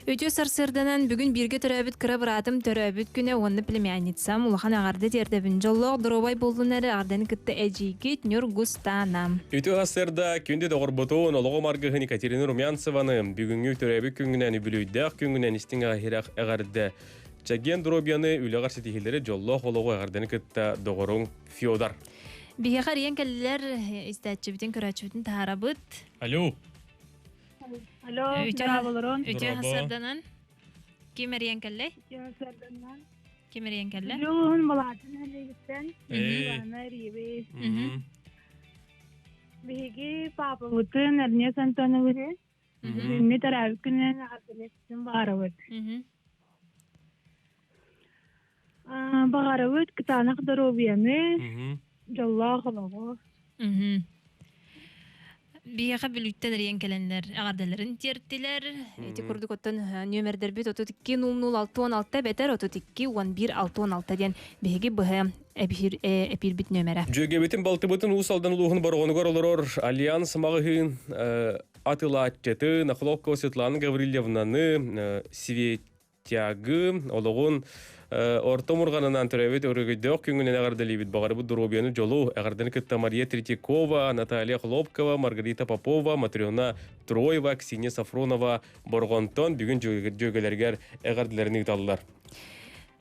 Speaker 2: Өтө сарсырданан бүгүн бирге төрөбүт кыра быратым төрөбүт күнө онны племянницам улахан агарды тердебин жоллоо дробай болдунары арданы кытта эжигит Нюргустанам.
Speaker 3: Үтү асырда күндө догорботон олого маргыхын Екатерина Румянцеваны бүгүнгү төрөбүт күнгүнөн бүлүйдак күнгүнөн истин ахирак агарды чаген дробяны үлөгар сетихилери жоллоо олого агарданы кытта догорун Феодор.
Speaker 2: Биге карыян келлер истәчүбүтүн көрөчүбүтүн таарабыт.
Speaker 3: Алло.
Speaker 9: Алло, браво,
Speaker 2: Өтө хасарданан кемериян келле?
Speaker 9: Сарданнан.
Speaker 2: Кемериян келле?
Speaker 9: Жолун балатын әлегістен. Бана рибе. Беги папа бутын әрне сантаны өре. Мен тарабы күнен ағадылестен бағарабыт. Бағарабыт кытанақ дробияны. Жолла қылығы.
Speaker 2: Бияға бүлүттен рейен келендер ағардаларын тертілер. Эти курдук оттан нөмердер бит 32-00-616 бетер 32-11-616 ден беги быһы эпир бит нөмері.
Speaker 3: Жөгебетін балтыбытын усалдан улуғын барғонығар олар Альянс мағығын атылатчеты Нахлопкова Светлана Гаврилевнаны Светягы олығын Орто мурганынан төрөбөт өрөгөйдök күнгүнөн агардалибит багары бу дробияны жолу агарданы кытта Мария Третьякова, Наталья Хлопкова, Маргарита Попова, Матрёна Троева, Ксения Сафронова боргонтон бүгүн жөгөлөргөр агардаларын ыталдылар.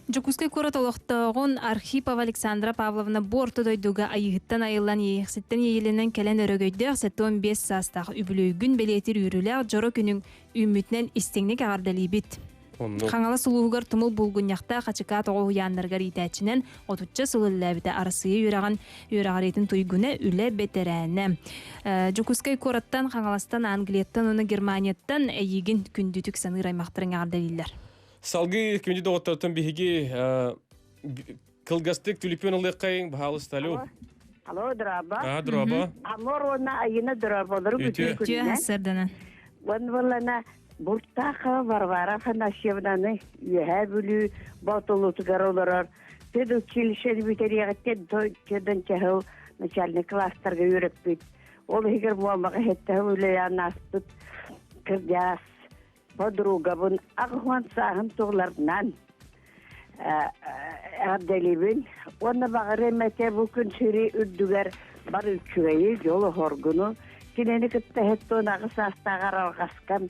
Speaker 2: Жокускай коротолоқтоғын Архипова Александра Павловна бортодойдуга айыгыттан айылан ейексеттен ейленен келен өрөгөйдөк 15 састағы үбілөйгін белетір үрілер жоро күнің үмітнен истеңнек ағардалибит.
Speaker 3: Онну.
Speaker 2: Хаңала сулуугар тумул булгуньякта хачыка тоҕо уяннаргар итээчинен отучча сылыллаабыта арысыйы үраҕарейтин туйгуна үле бетерээне. Жукускай кораттан хаңаластан Англияттан оны Германияттан эйигин күндүтүк саныр аймактарын ардалилер.
Speaker 3: Салгы күнді доғыттартын бігі кылгастык тюлипенлыққайын бағалы сталю.
Speaker 10: Алло, драба.
Speaker 3: Драба.
Speaker 10: Амор ona ayına drabалары
Speaker 3: Өте.
Speaker 2: Түйе хасырданан.
Speaker 10: Ванвалана буртаха Варвара Фанасьевнаны үһә бүлү батылуты гаралар. Тед училище битериягәттен тойдан чахыл начальник класстарга йөреп бит. Ол һигер буамага хәтта үләянаспыт кырдяс подруга бун агван сахын туглардан. Абделибин оны багыры мәте бу күн сүри үрдүгәр бар үчүгәй жолы хоргуну кинени кытта хеттонагы састагар алгаскан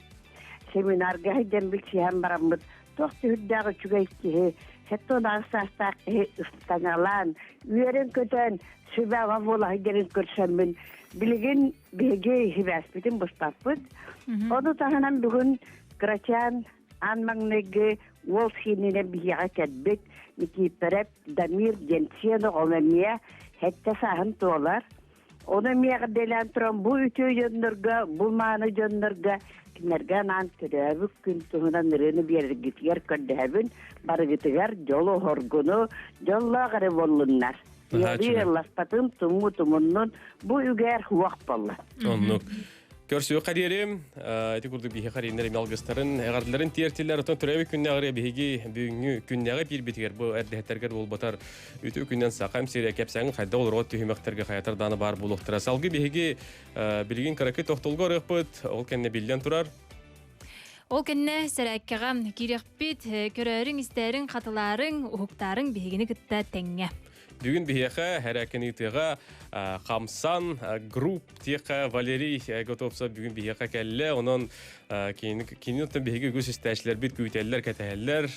Speaker 10: семинарга һәдән билчәм барамбыт тохты хүддәгы чүгәйти хеттонагы састак ыстаналан үерен көтөн сүбәва була һәдән көрсәммен билген беге хибәс битен бустаппыт оны таһанан бүген крачан анмаңнеге ол синене бияга кәтбет Никипреп Дамир Генсино олемия хәтта сахын толар. Оны мияга делән торам бу үтө җоннарга, бу маны җоннарга кинәргә нан төрәбү күн туһунан рыны бергитер кәдәбен барыгытыгар жоло хоргону жоллагары боллуннар. Яди ласпатын туму тумуннун бу үгәр вакыт болла.
Speaker 3: Оннук. Көрсү қадерим, эти курды бихи қаринер мелгыстарын, әғардыларын тиертелер, отын түрәбі күнне ағыры бихиги бүгінгі күннеға бір бітігер, бұл әрдіхеттергер бол батар үті күннен сақам серия кәпсәңін қайда олар от түйімектерге қаятар даны бар болуқтыра. Салғы бихиги білген қарақы тоқтылғы рықпыт, ол кәнне білден тұрар.
Speaker 2: Ол кәнне сәрәккеға керекпет, көрәрің, істәрің, қатыларың, ұхықтарың бихигіні кітті тәңе.
Speaker 3: Бүгін бихеха әрәкені тыға Қамсан групп тиқа Валерий Готовса бүгін бихеха кәлі, онын кені ұттан бихеге көз істәшілер бит көйтелілер кәтәлілер,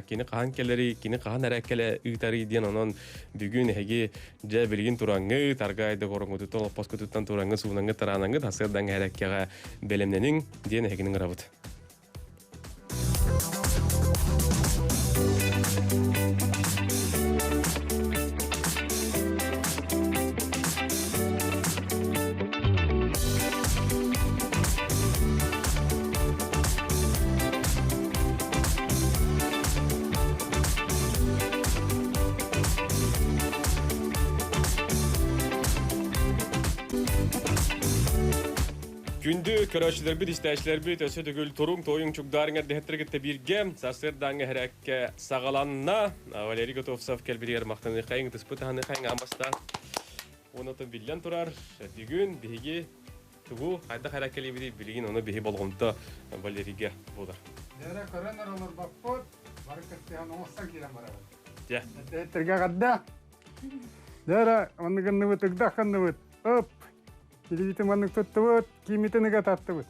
Speaker 3: кені қаған кәлері, кені қаған әрәккәлі ұйтары ден онын бүгін әге жа білген тұраңы, тарғайды қорыңы тұттан, опасқы тұттан тұраңы, суынаңы, таранаңы, тасырдан әрәккеға бәлемненің ден әгінің ғырабыд. Күнді көрәшілер біт, істәшілер біт, өсі түгіл тұрың, тойың чүгдарыңа дәхеттіргітті бірге, сасырдаңы әрәкке сағаланна, Валерий Готовсов кәлбірер мақтаны қайың, тұспытағаны қайың амаста. Оны тұн білден тұрар, бүгін бігі түгу, қайда әрәккелі білген, оны бігі болғымды Валерийге болдар.
Speaker 11: Дәрі көрінер олар бақпыт, бары көттіған оңыстан келен барабыд.
Speaker 3: Дә.
Speaker 11: Дәйттірге қадда. Дәрі, оны қынны бұд, ұқда қынны бұд. Оп! Телевитим аннык tuttu bud, kimitiniga tattu bud.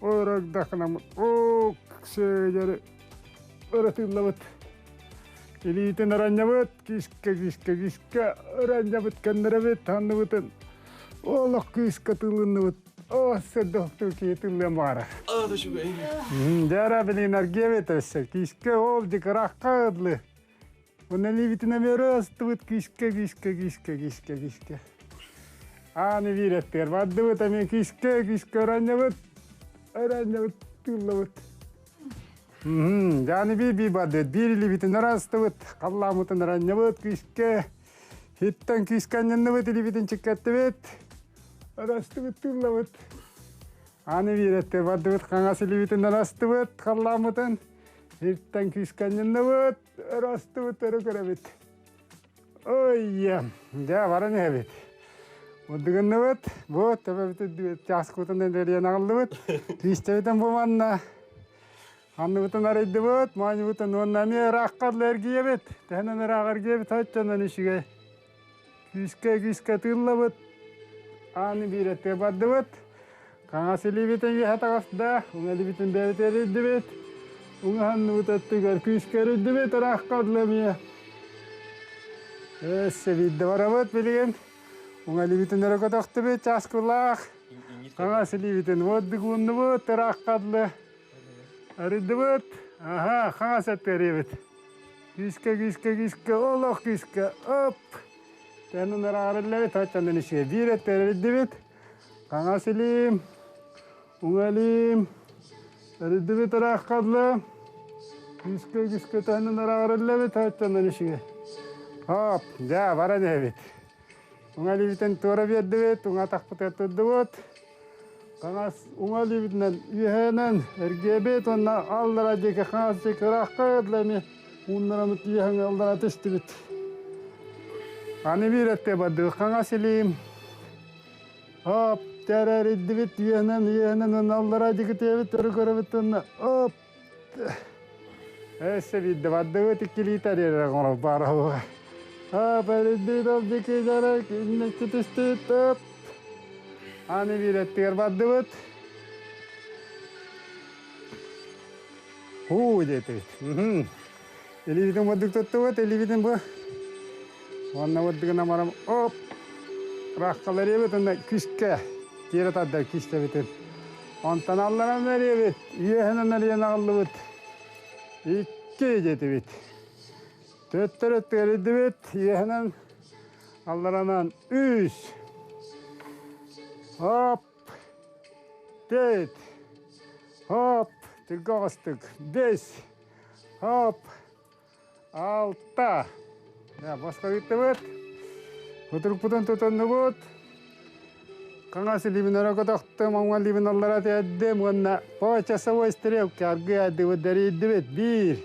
Speaker 11: Orak daxnamut. O söylere öğretildi bud. Televitin aranja bud, kiske aranja bud kendere bud, tanı budun. Oğlak kiske tılındı bud. O sedoktu ki tıllen bara.
Speaker 3: Da şu gayın.
Speaker 11: Jara bilin arge bud össe. Kiske ol dikrak kadlı. Ona televitine veröstü bud, kiske. Аны виреттер, вадды бұт, әмен кишке оранжа бұт, тылы бұт. Жаны би бады, бірілі бітін арасты бұт, қалламытын оранжа бұт, кишке, хиттан кишканжанны бұт, илі бітін чеккетті бұт, арасты бұт, тылы бұт. Аны виреттер, вадды бұт, қаңасы илі бітін арасты бұт, қалламытын, хиттан кишканжанны бұт, арасты бұт, әрі көрі бұт. Ой, жа, бары не бұт. Odduğun evet, bu tabi bir ças kutundan deriye nağıldı evet. Kristevi'den bu manna. Anlı buton araydı evet, mani buton ondan niye rakkarlı ergiye evet. Tehnen rakar giye evet, haççandan işige. Kiske tığılla evet. Ani bir ette baddı evet. Kangasili biten bir hatakasda, ungali biten devlet eriydi evet. Ungahanlı butattıgar kiske eriydi evet, rakkarlı miye. Esse bidde var evet, bilgin. Unga libiten dero kotoqtu be çaskulaq. Qangas libiten voddi gundu bu teraqqadlı. Ariddi bu Aha, kangasat teribet. Kiske, Allah kiske, hop. Tenun ararellet haçandan işe bir eterdibet. Kangaslim, ungalim, eridibet rakadla. Kiske tenun ararellet haçandan işe. Hop, ja, bara debet. Ungalibiten tora biedibet, ungatak patedibet. Kangas ungalibitnen yehenen ergebet onna allara jeke kangas jeke rakadlemi. Unnaramut yehen allara testibet. Ani bir ette badı kangaslim. Hop, terer iddibet yehenen allara jeke tebet törgöröbet onna. Hop. Esse vidde badı tikili tarera gona baraho. Hop, eriddi dol jeke jara kinne kitestet hop. Ani bir ette badı. Jetet. Elibiten badık tuttuvat, elibiten bu. Onna badık namaram hop. Rakkalar evet onda küske. Kira tadda kiste biten. Ontan allaran ver evet. Yehenen arıyan ağlıvat. İki jetet. Tötteret eridibet. Yehenen allaranan üç. Hop. Tet. Hop. Tıkastık. Beş. Hop. Alta. Ya başka gitti bet. Oturup putan tutandı bet. Kangas libin araka taktı. Mangal libin allara teddem. Wanna poğaça sava istereyim. Kargı adı ve dari iddi bet. Bir.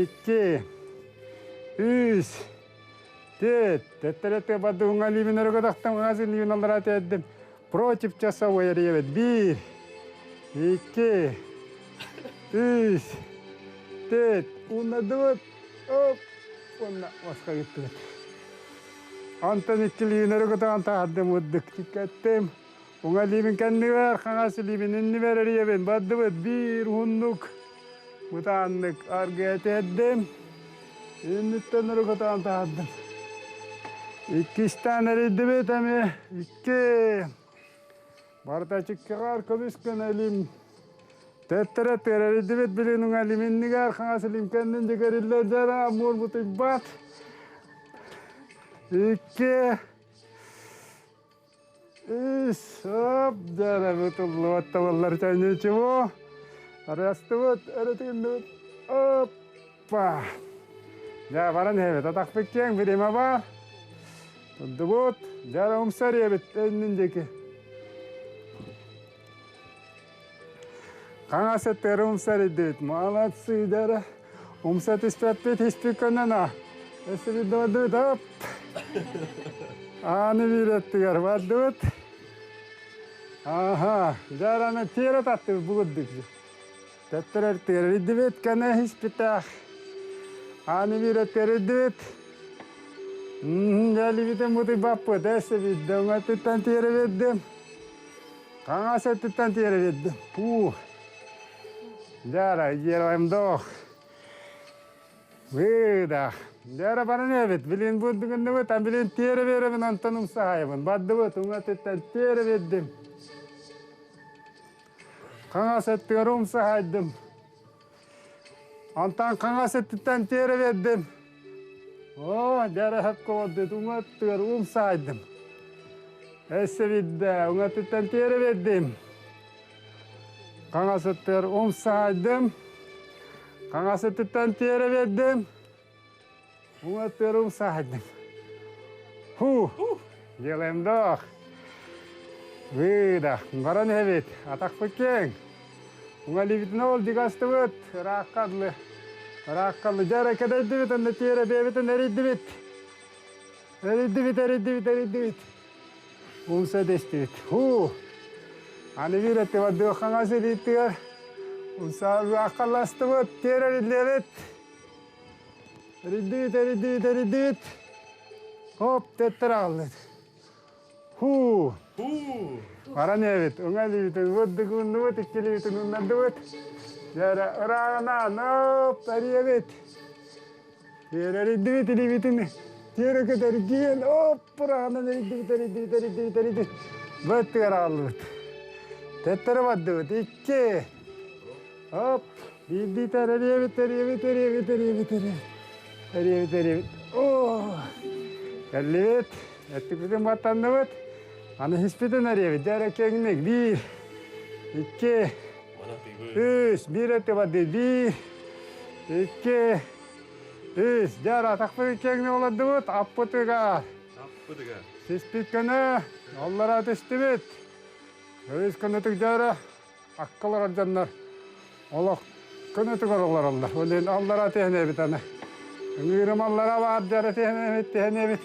Speaker 11: İki. Üç. Tet. Tetterete badı mangal libin araka taktı. Mangas libin allara teddem. Proçipça sava yarıya bet. Bir. İki. Üç. Tet. Una dört. Hop. Ona başka gitti. Antan ikili nerede anta hadde mudduk dikkatem. Ona libin kendi ver, kangas libin inni ver eriye baddı bir hunduk. Mutanlık argayet eddem. İnnitten nerede anta hadde. İki tane eridibet ame. İki. Barda çıkkar kabisken elim. Tetteret eridibet bilin elim inni gar kangas lim kendin digeriller jara amur butu bat. İki. Üç. Hop. Jara betul lewat tavallar çayını çuvo. Arastı eretin hoppa. Ja varan evet atak pekken birime var. Dubut. Jara umsar evet ennindeki. Kangaset ter umsar edit. Malatsı jara. Umsat ispatpet hiçbir Esse bir dödüt hop. Ani bir ettiler vaddut. Aha, jarana tira tattı bulduk. Tetterer tira iddibet kana hispitah. Ani bir ettiler iddibet. Jali biten muti bappu desse bir döngatitan tira veddem. Kangasetitan tira veddem. Jara yero emdoh. Veda. Jara bana ne evet bilin bulduk ne evet bilin tiyere veremin antanım sahayım baddı bu tungatetten tiyere verdim kangasettiyorum sahaydım antan kangasettinden tiyere verdim jara hep kovdu tungattiyorum sahaydım esse vidde ungatetten tiyere verdim kangasettiyorum sahaydım kangasettinden tiyere verdim Uma terum sahdim. Gelem dah. Vida, baran evet. Atak pekeng. Uma libit nol digastubut. Rakadlı. Rakadlı. Jara kadar dibit anda tiyere bebit anda eridibit. Eridibit. Umsa destivit. Ani virete vaddu khangasi dittigar. Umsa rakallastubut. Tiyere eridibit. Eridibit. Hop tetter aldı. Varan evet. Onga libiten voddu kundubut. İki libiten unnadubut. Jara rana hop tari evet. Tiyere eridibit libiten. Tiyere kadar giyen hop rana eridibit. Voddu aldı. Tetter vaddu. İki. Hop. Bildi teriyevit. Oh. Gellit. Ettik bizim vatandaşımız. Ana hiçbirden arayevit. Dere kengnek. 1, 2, 3. Bir eti var. 1, 2, 3. Jara takpı kengnek oladımız. Apputıga. Siz pitkana. Allah'a ateştibit. Öz kanatık jara. Akkalar arcanlar. Allah kanatık oralar Allah. Ölen Allah'a tehnebit ana. Ngirem Allah'a var jara tehnebit.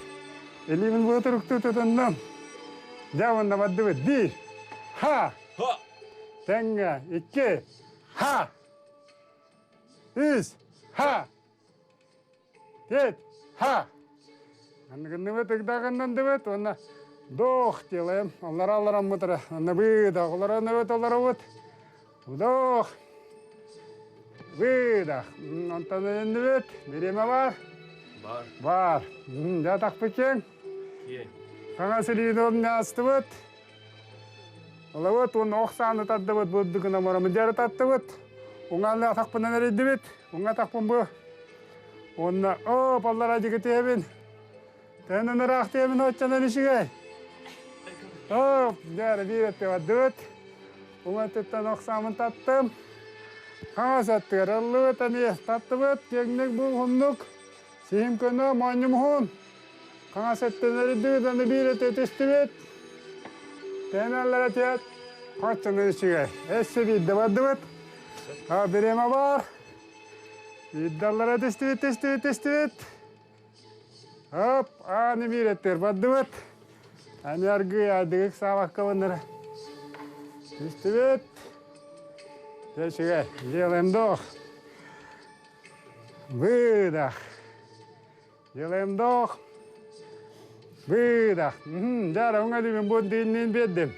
Speaker 11: Elimin bu turuktu tutundım. Javanda maddıbit. 1. Ha. Tenga. 2. Ha. 3. Ha. 4. Ha. Anıgındıbit ıgdağından dıbit. Ona doğ diyelim. Allah'a mıdır. Ona bıda. Olara nöbet olara bıt. Doğ. Bıda. Ondan öndübit. Birime var. Var. Jatak pekeng. Kangas lidom nyastubut. Olawut un oksan taddubut buddukuna maram jar tattubut. Ungal atak panan ridibit. Unga tak pumbu. Onna o pallara jigitebin. Tenan rahtebin hochanan ishigay. O jar direte waddut. Unga tettan oksan tattam. Kangas atgarallu tani tattubut kengnek bu humnuk. Sihim kana manyum hon. Kangas ettenleri düğüden bir etestibet. Tenerlere tiyat. Kaçın işe. Esse bir devadıvat. Ha bireme var. İddialara testibet. Hop ani bir etter vadıvat. Ani argı adık savak kavanlara. Testibet. Teşekkür. Gelem doğ. Bıdak. Gelem doğ. Bıdak. Jara ona dimin bu dinin beddim.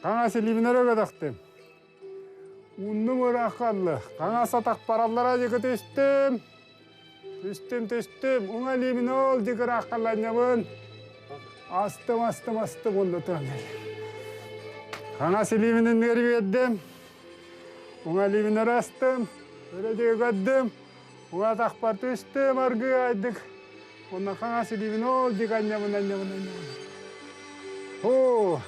Speaker 11: Kangas libinere gadaktım. Unnum ırakallı. Kangas atak parallara jıkıt üstüm. Ona libin ol jıkır akallanyamun. Astım onda turan. Kangas libinin geri beddim. Ona libinere astım. Öyle jıkı gaddım. Ona atak partı üstüm argı aydık. Ona kangas libin ol jıkı anyamun. Oh.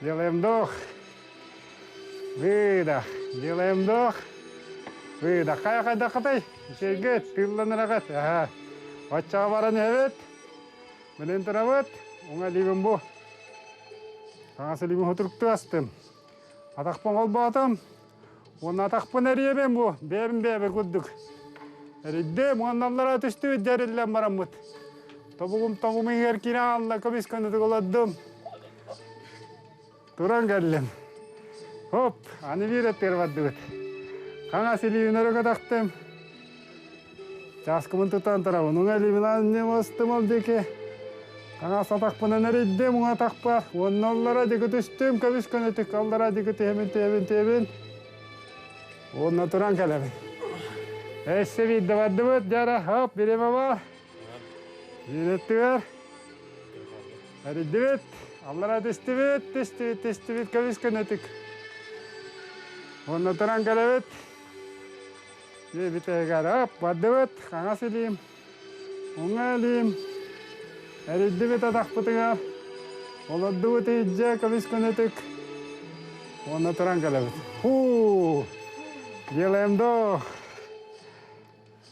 Speaker 11: Делаем вдох, выдох, делаем вдох, выдох. Кайда катай, шегет, тылланырагат. Ага. Очага баран evet. Менен тарабат, оңа либим бу. Каңасы либим отурукту астым. Атакпан колбатым. Оны атакпан эриебем бу. Бебе куддук. Эриддем, оңаллара түстү жариллен бараммыт. Тобугум эркине алла көбисканды коладым. Turan geldim. Hop, ani bir ettir vaddut. Kangas libinere gadaktım. Çaskımın tutan tarafı. Nunga libinan ne mostım oldu ki. Kangas atak pınan eriddim, ona atak par. Onlara dikkat üstüm, kabiskan etik. Kallara dikkat tebin. Onunla turan geldim. Esse vidde vaddut, jara hop, birime var. Bir ettiver. Eriddim. Allah'a testibet, kabiskan etik. Onunla turan gelebet. Bir bitegar, hop, vaddut, kangas ilim. Ona ilim. Eridibet atak pıtıgar. Oladut ijja, kabiskan etik. Onunla turan gelebet. Gelem doh.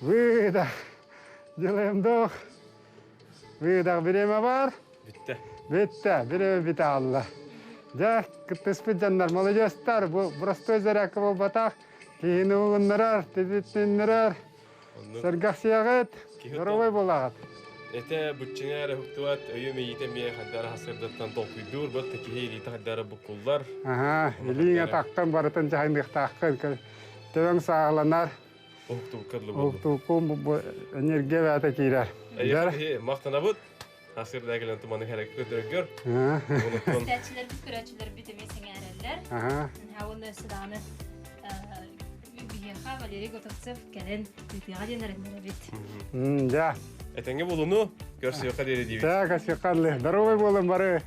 Speaker 11: Vidah. Gelem doh. Vidah bireme var. Bitti Allah. Ja, kıtıspı canlar, молодежьтар, bu простой зарядка bu batak. Kihini uğunlarar, teditlendirer. Sergah siyaget, yorovay bolağat.
Speaker 3: Ete bütçener huktuat öyle yitemeye kadar hasırdattan topuydur, bak tekiheli kadar bukullar.
Speaker 11: Aha, eliğine takkan baratan cahınlık takkan. Tevang sağlanar. Oktukum bu enerji ve atekiler.
Speaker 3: Maqtanabut. Hasırdakilen tumanı hareket ediyor.
Speaker 2: Statistiler biz bitemesine erenler. Havunda sıdanı bir havaleri götürsef gelen bir yenerler bit.
Speaker 11: Ja.
Speaker 3: Etenge bulunu görsüyor kaderi diyor.
Speaker 11: Ja, kasıkallı. Darovay bolun barı.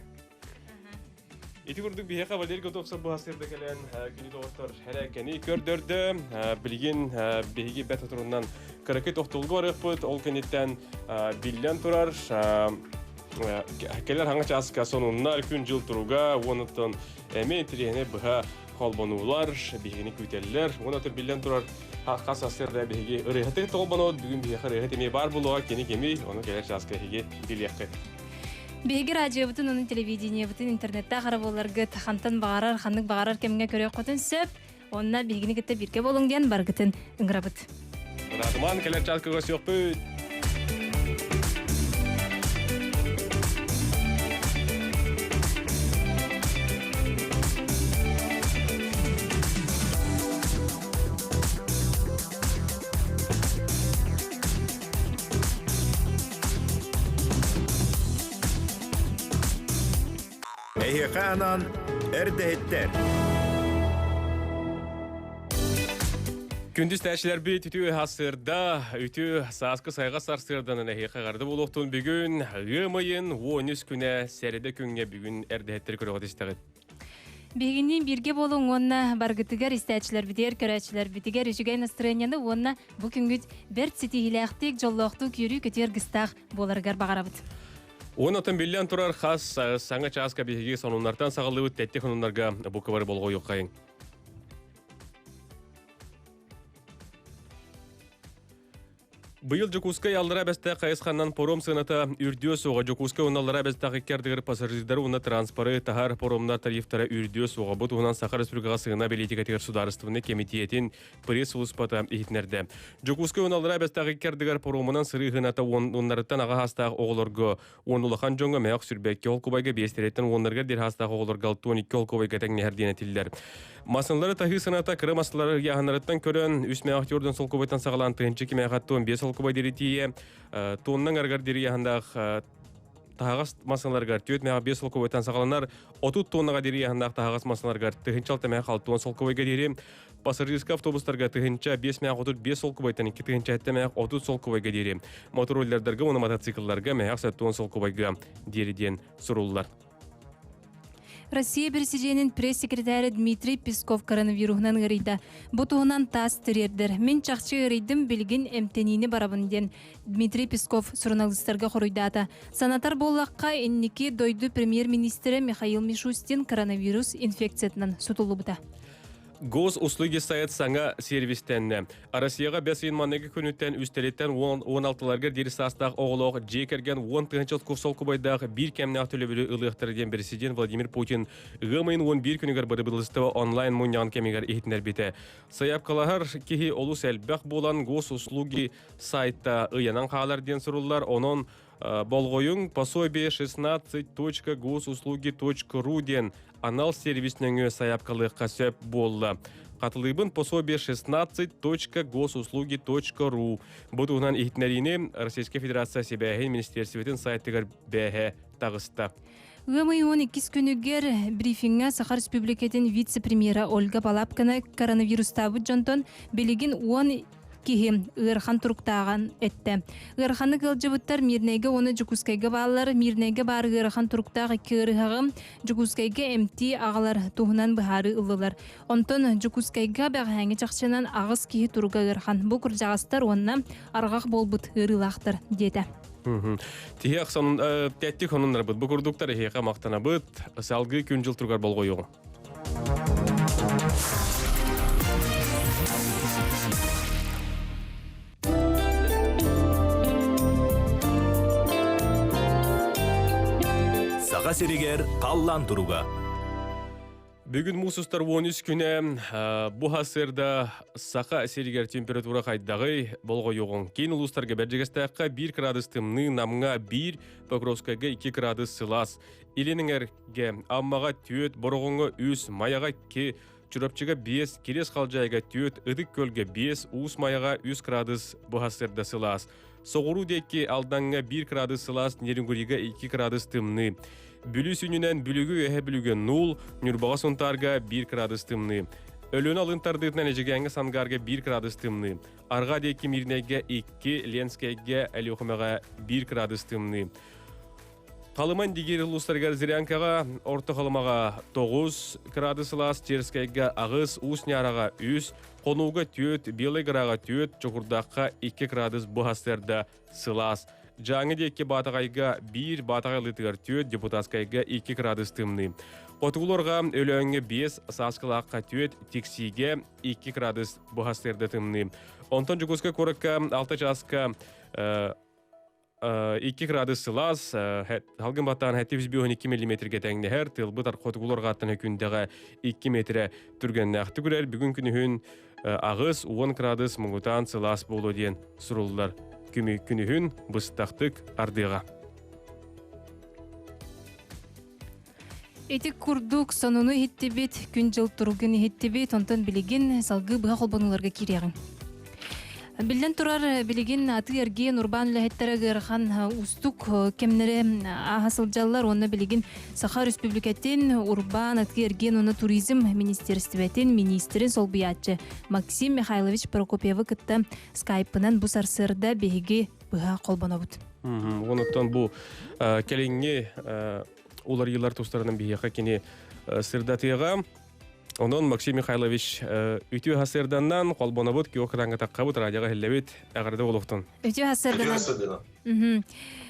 Speaker 3: Ити күрдік бейеқа Валерий Готовсыр бұғасырды кәлен күні доғыстар әрәкәні көрдірді. Білген бейге бәт отыруынан кірікі тоқтылғы барықпыд. Ол кәнеттен білден тұрар. Кәлер хаңа часқа сонуннар күн жыл тұруға. Онытын әме тірегіне бұға қолбанулар, бейгені көйтелілер. Онытыр білден тұрар. Қас астырда бейге ұрығыты толбануд. Бүгін бейеқа ұрығыты бар болуға кені кемей. Оны кәлер часқа бейге білеқі.
Speaker 2: Беги радио бутун, onun телевидение бутун, интернетте қарап оларға тахантан бағарар, ханның бағарар кемге көрек қотын сөп, онына бегіні кетті бірке болың дейін барғытын үңгірабыт.
Speaker 3: Радыман кәлер часкыға сөк бұд.
Speaker 1: Эйханан эрдеттер.
Speaker 3: Күндіз тәшілер бейт үті хасырда, үті сасқы сайға сарсырдан әйеқа қарды болуқтың бүгін ғымайын 13 күні сәреді күнге бүгін әрдеттер көрі ғадыстағыд.
Speaker 2: Бегінен бірге болуң онына барғытығар істәтшілер бітер, көрәтшілер бітігер үшігай настроенияны онына бұл күнгіт бәрт сетихіләқтік жоллоқты көрі көтер ғыстақ боларғар бағарабыд.
Speaker 3: Онатын білден тұрар қас саңа часқа бейге сонунлардан сағылы өт тәтті құнынларға бұл көвары болғы өққайын. Бұйыл Жокускай алдыра бәсті қайысқаннан пором сыната үрдіо соға. Жокускай оналара бәсті қекердігір пассажирдары оны транспары тахар поромна тарифтара үрдіо соға. Бұд оңынан Сахар Республикаға сығына белетикатығыр сударыстывыны комитетін пресс ұлыспата ехтінерді. Жокускай оналара бәсті қекердігір поромынан сыры ғыната онларыттан аға хастағы оғылырғы онулақан жоңға мәйақ сүрбәкке олқыбайға бестереттен онларға дер хастағы оғылырғы 12 олқыбайға тәң нәхерден әтілдер. Масынлары тахи сыната кірі масылары яғанарыттан көрін үс мәйақ түрден сол көбайтан сағалан тұғынчы кемәйқаттуын 5 олқыбай деретие тоннан аргар дери яғандақ тағас масыларғар түйет мәйақ 5 олқыбайтан сағаланар 30 тоннаға дери яғандақ тағас масыларғар тұғынчы алты мәйақ 6 тонн солқыбайға дери пассажирскі автобустарға тұғынча 5 мәйақ 35 олқыбайтан 2 тұғынча әтті мәйақ 30 солқыбайға дери мотороллердарға оны мотоциклларға мәйақ 7 тонн солқыбайға дериден сұрулар.
Speaker 2: Россия президентinin пресс-секретары Дмитрий Песков коронавирусынан ғырыйда. Бұтуғынан тас тірердір. Мен чақчы ғырыйдым білген әмтенейні барабынден. Дмитрий Песков сұрыналыстарға құрыйдата. Санатар болаққа эннеке дойды премьер-министрі Михаил Мишустин коронавирус инфекциятынан сұтылы бұта.
Speaker 3: Гос услуги сайт саңа сервистен. Россияға бәсейін маннеге күніттен үстелеттен 16-ларғыр дері састақ оғылық жекерген 10-тығынчыл курсол күбайдағы бір кәміне ақтөлі білі ұлықтырден президент Владимир Путин ғымайын 11 күнігер бары білістіва онлайн мұниян кәмегер ехтінер біті. Саяп қалағар кехи олыс әлбәқ болан гос услуги сайтта ұянан қағалар ден сұрулар, оның болғойың пособие 16.gosuslуги.ru ден анал сервиснің саяпқалыққа сөп болды. Қатылыбын пособие 16.gosuslуги.ru. Бұтығынан ехтінәріне Российская Федерация Себәхен Министерстветін сайттығыр бәхе тағысты.
Speaker 2: Ғымай 12 күнігер брифинга Сахар Республикетін вице-премьера Ольга Балапкана коронавирус табыт жонтон белеген 10 кихим ырхан туруктаган этте. Ырханы кылжыбыттар мирнеге оны Жокускайга балалар мирнеге бар ырхан туруктагы кырыгым Жокускайга эмти агалар туһунан бахары ылылар. Онтон Жокускайга багаңы чакчанан агыс кихи туруга ырхан бу куржагастар онна аргак болбут ырылактыр дете.
Speaker 3: Тихи аксан тәтти хонундар бут бу курдуктар хига мактана бут салгы күн жыл тургар болгойгу.
Speaker 4: Саға серегер қаллан тұруға.
Speaker 3: Бүгін мұсыстар 13 күні бұ хасырда сақа серегер температура қайдағы болғы yoğun. Кейін ұлыстарға бәржегістаққа 1 градус тымны, намға 1, Покровскайға 2 градус сылас. Иленің әрге аммаға түйет, бұрғыңы 3, маяға 2, Чурапчыға 5, Керес қалжайға 4, Ыдық көлге 5, Уыс маяға 3 градус бұ хасырда сылас. Соғыру декке алданға 1 градус сылас, Нерингуриға 2 градус тымны. Бүлі сүнінен бүлігі өйе бүлігі 0, Нүрбаға сонтарға 1 градус тымны. Өлін алынтардығынан әжігенгі сангарға 1 градус тымны. Арға декке мирнеге 2, Ленскайге әлеуқымаға 1 градус тымны. Қалыман дегер ұлыстарғар зірянкаға, орты қалымаға 9 градус Целsius, терскайға ағыз, усняраға 3, қонуға 4, белый ғыраға 4, чоқырдаққа 2 градус бұхастарда Целsius. Жаңы деке батағайға 1, батағайлытығар 4, депутатскайға 2 градус тымны. Отығылорға өлөңі 5, сасқылаққа 4, тексиге 2 градус бұхастарда тымны. Онтан жүгізгі көрікка 6 жасқа 2 градус Целsius, халгын баттан 712 мм тәңнәһәр, тылбыт арқотығылорға аттан өкіндіға 2 метрі түрген нәқті көрер. Бүгін күні хүн ағыз 10 градус мұңғытан Целsius болу ден сұрулылар. Күні хүн бұстақтық ардыға.
Speaker 2: Этик курдук сонуну хиттебет, күн жыл тұругын хиттебет, онтан білеген салғы бұға қолбаныларға керегін. Билден турар билигин аты эрген урбан лехеттері ғырхан устук кемнері ахасылжалар, оны билигин Саха Республикаттен урбан аты эрген оны туризм министерстветін министрин солбиятчы Максим Михайлович Прокопьевы кытта скайпынан бұсар сырда беге бұға қолбана бұд.
Speaker 3: Оныттан бұл келеңге олар елар тұстарының бейеқа кене сырдатыға. Онон Максим Михайлович үтүү хасырданнан колбонобут киокранга таккабут радиога хеллебит агарды болуктун.
Speaker 2: Үтүү хасырданнан.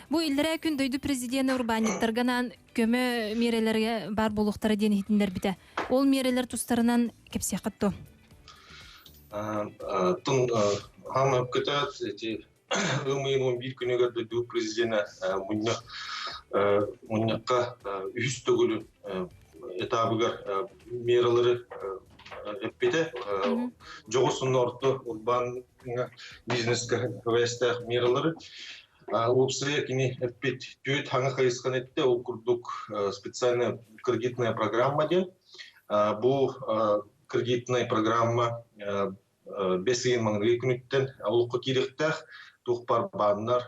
Speaker 2: Бу илдерэ күн дойду президент урбаниттарганан көмө мерелерге бар болуктары ден хитиндер бите. Ол мерелер тустарынан кепсе катты.
Speaker 12: Тун хама кытат эти ымыйын 11 күнөгө дойду президент муннакка үстөгүлү этабыгар мералары эппете жогосун орто урбан бизнеске квестах мералары опсы кини эппет түйөт хаңа кайыскан этте ол курдук специальная кредитная программа ден бу кредитная программа 5 мыңга күнүттен улукка киректах тухпар бандар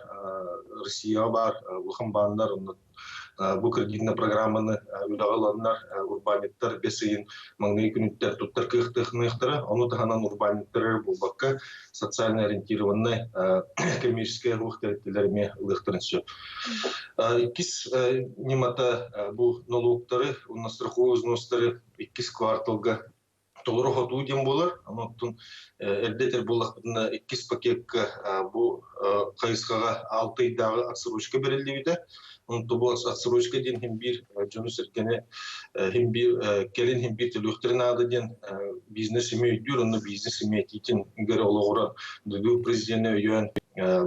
Speaker 12: Россия бар улхан бандар bu kreditna programmаны üdaгаlanlar урбаниттар 5 мыңга күнүттер туттар кыhtыхныктары onu таганан урбаниттар бу бакка социально ориентированный коммерческие вахтертерме лыктырынчы. Кис немата бу налогтары у нас страховые взностары 2 кварталга толору хотуу дем болар. Анаттан эрдетер боллакпытына 2 пакетка бу кайыскага 6 айдагы отсрочка берилди биде. Онто бу отсрочка ден хем бир жөнү серкене хем бир келин хем бир төлөктөрүн ады ден бизнес эмейдүр, оны бизнес эмейтин гөрө ологора ду президент өйөн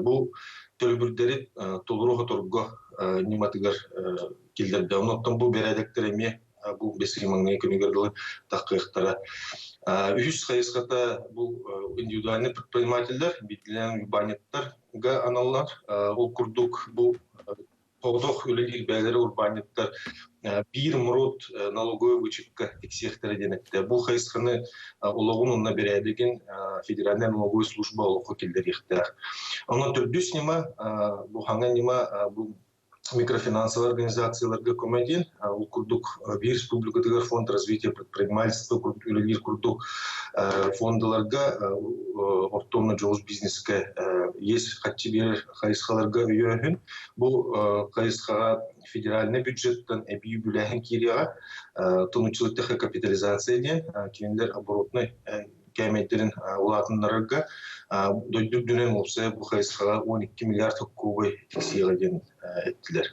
Speaker 12: бу төлбүрдери толору хоторго нематыгар келдерде. Онтон бу бередектер эме bu 5 мыңга күнүгөрдө такыктара. Үз кайыската бу индивидуальный предпринимательдер, битлен урбаниттарга аналар, ол курдук бу Тодох үлелер бәлері урбаниттар бир мұрот налоговый вычетка тексехтері денетті. Бұл қайсқаны олығын онына бередеген федеральная налоговая служба олыққа келдер ектер. Оны түрді снема, бұл хаңа нема бұл микрофинансовые организацияларға көмеден, ол күрдік бір республикадығыр фонд развития предпринимательства, үлелер күрдік фондаларға ортомна жоғыз бизнеске ес қатчы берер қайысқаларға үйен. Бұл қайысқаға федеральный бюджеттен әбей бүләхін кереға тұнычылықтықы капитализация ден, кенендер оборотный кәметтерін олатынларға дойдық дүнен олса бұл қайысқаға 12 миллиард кубы тексиға ден әттілер.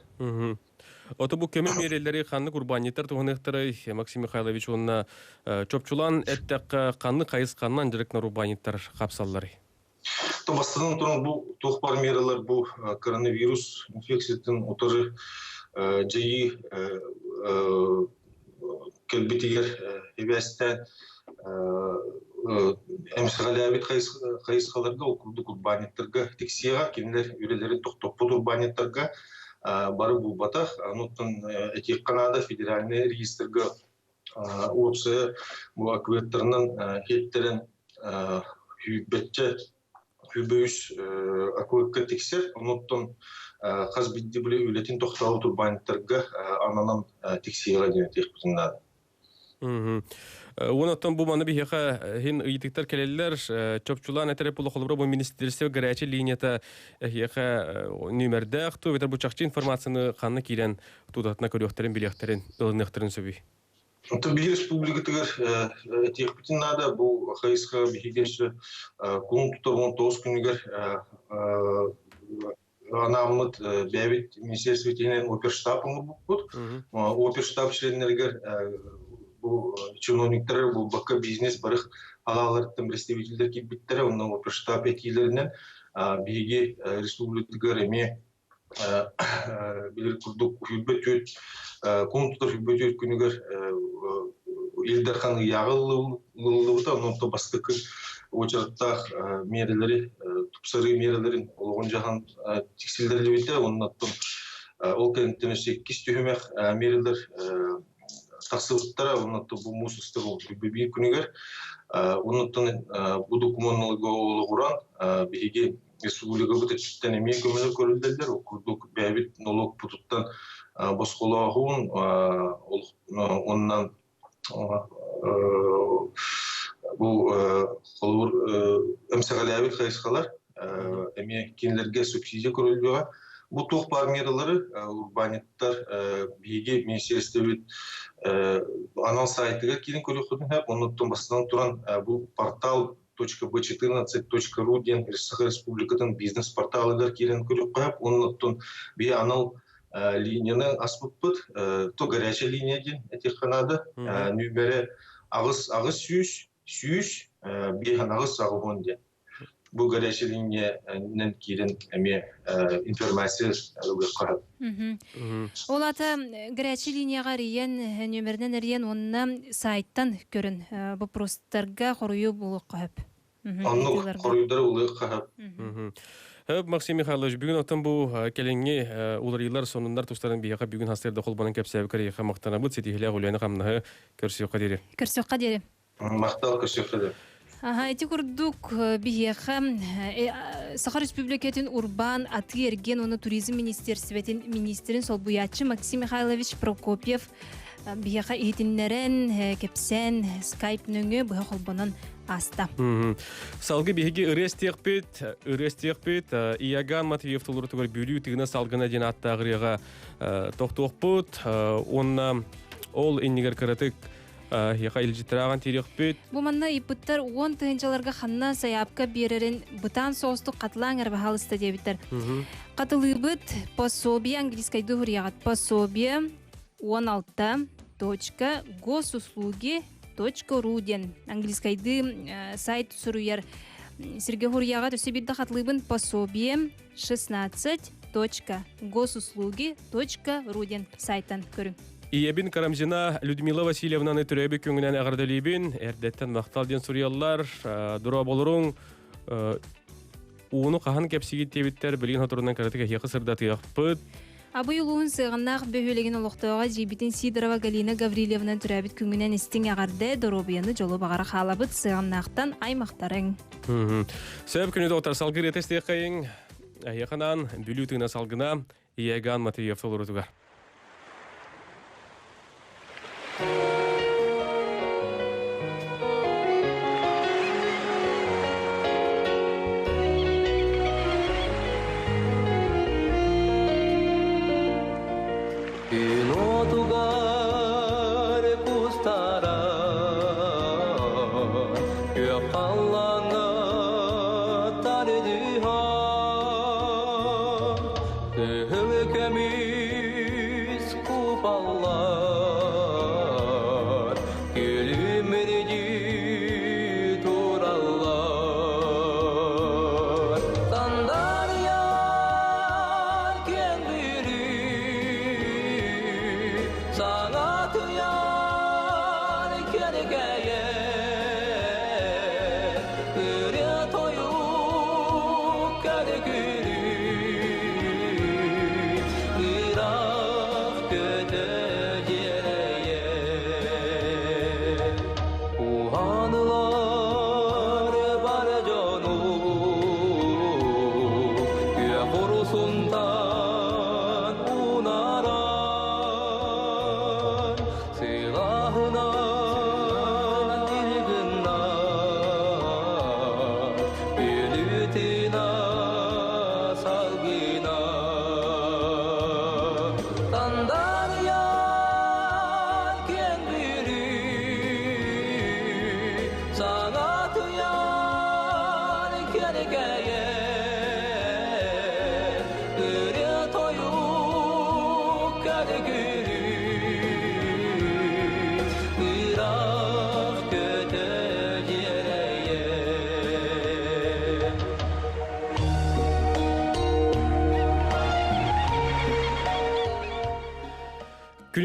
Speaker 3: Оты бұл көмі мерелері қанны урбаниттар туғынықтары Максим Михайлович онына чөпчулан әттәққа қанны қайысқаннан жүрекнар урбаниттар қапсалары?
Speaker 12: Бастыдан тұрын бұл тоқпар мерелер бұл коронавирус инфекциятын отыры жайы кәлбетігер евестен әмсіғалябет қайысқаларға оқырдық урбаниттарға тексиға, кенелер үрелерін тоқтоппыд урбаниттарға бары бұл батақ. Ануттан әтек қанада федеральный регистрға опсы бұл акветтарынан хеттерін хүбетчі хүбөйіш аквекка тексер. Ануттан қазбетті білі өлетін тоқтауы урбаниттарға ананан тексиға ден тек бұтындады.
Speaker 3: Онотон бу маны бихеха хин ыйтыктар келелер чопчулан этереп булы холбро бу министерство горячий линията хеха нөмердә хто ветер бу чакчы информацияны ханны кирен тудатна көрөктерин билектерин ылыныктерин сөби.
Speaker 12: То би республикатыгар техпитин нада бу хайска бихигеше кунтур вон тоскунигар анамыт бәбит министерство тенен оперштабын бут. Оперштаб членнергер bu чиновниктер bu bakka biznes barık alalardan представительдер кибиттер оннан оперштаб этилеринен биги республикага эме билер курдук хүбөтөт контур хүбөтөт күнүгөр Илдархан ягыллыбыта онто бастык очарттах мерелери тупсары мерелерин болгон жахан текстилдерлибите оннан ол кенттен 8 төмөк мерелер тахсыбыттара оннотто бу мусустугу бибир күнүгөр онноттон бу документалыгы олгуран биги республика бутеттен эме көмөлө көрүлдүлөр окурдук бәбит налог путуттан босколагун оннан бу колур эмсагалабит хайскалар эме кинлерге субсидия көрүлбөгө бу тох бар мералары урбаниттар биги министерство анал сайтыга кирин көрөкөдүн хап оннотон бастан туран бу портал .b14.ru ден республикатын бизнес порталыгар кирин көрөк коюп оннотон би анал линияны аспыппыт то горячая линия ден этеханада нөмере агыс сүйүш би агыс агын ден bu горячая линияның кирен эме информация алып.
Speaker 2: Олата горячая линияга риен нөмерден риен онна сайттан көрүн. Бу простарга корую булук кап.
Speaker 12: Анны коруйдар улук кап.
Speaker 3: Максим Михайлович, бүгүн отон бу келеңге уларыйлар сонундар тустарын бияка бүгүн хастерде колбанын кепсебе керега мактанабыт сетихиле гуляны камнахы көрсөк кадери.
Speaker 2: Көрсөк кадери.
Speaker 12: Мактал көрсөк кадери.
Speaker 2: Эти курдук бихеха Сахар Республикатын урбан аты эрген оны туризм министерстветін министрин сол буячы Максим Михайлович Прокопьев бихеха этиннерен кепсен скайп нөңө быха холбонон аста.
Speaker 3: Салгы бихеге ырестекпет Ияган Матвеев толуру тугар бөлүү тыгына салгына ден аттагырыга токтокпут онна ол эннигер каратык яка илжитраган терекпет.
Speaker 2: Бу манна ипыттар 10 тыгынчаларга ханна саяпка берерин бытан соостук катылаңар бахалыста дебиттер. Катылыбыт пособие английской дугурягат пособие 16.gosuslуги.ru ден английскайды сайт суруяр Сергей Хурьягат өсебидда катылыбын пособие 16.gosuslуги.ru ден сайттан көрүн.
Speaker 3: Иебин Карамзина Людмила Васильевнаны түрәбі көңінен ағардалибин, әрдеттен мақтал ден сұриялар, дұра болырың, уыны қахан кәпсігі тебіттер білген отырынан каратыға хеқы сырдаты яқпыд.
Speaker 2: Абы юлуын сығынақ бөхөлеген олықтауға жебітін Сидорова Галина Гаврилевнан түрәбіт көңінен істің ағарды дұробияны жолы бағара қалабыд сығынақтан аймақтарың.
Speaker 3: Сөйіп күні доғытар салғыр етесте қайын, яқынан бүлі тыңна салғына Ияган Матвеев толыры тұғар.
Speaker 13: Hövekemiz kupallar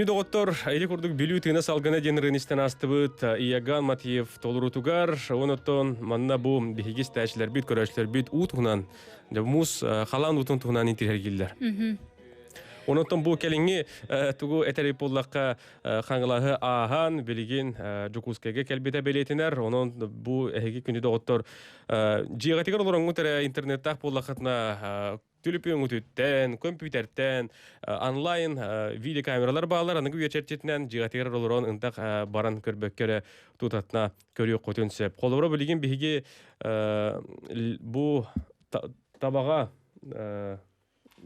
Speaker 3: доғыттор, әйлі күрдік білу тыйна салғана деніріністен астыбыт, Ияган Матиев толырутугар, оныттон манна бұл бігігіз тәшілер біт, көрәшілер біт, ұтығынан, мұз қалан ұтын тұғынан интерергелдер. Оныттон бұл кәліңі тұғы әтәрі боллаққа қаңғылағы ағын білген жүкускайға кәлбеті бәлетінер. Оның бұл әйгі күні доғыттор жиғатығыр оларыңғы тәрі интернеттақ боллақытына түліпен үтіттен, компьютертен, онлайн видеокамералар бағалар, анығы өйерчертетінен жиғатығыр оларын ұндақ баран көрбөккері тұтатына көрі қотынсеп. Қолыбыра білген бігі бұл табаға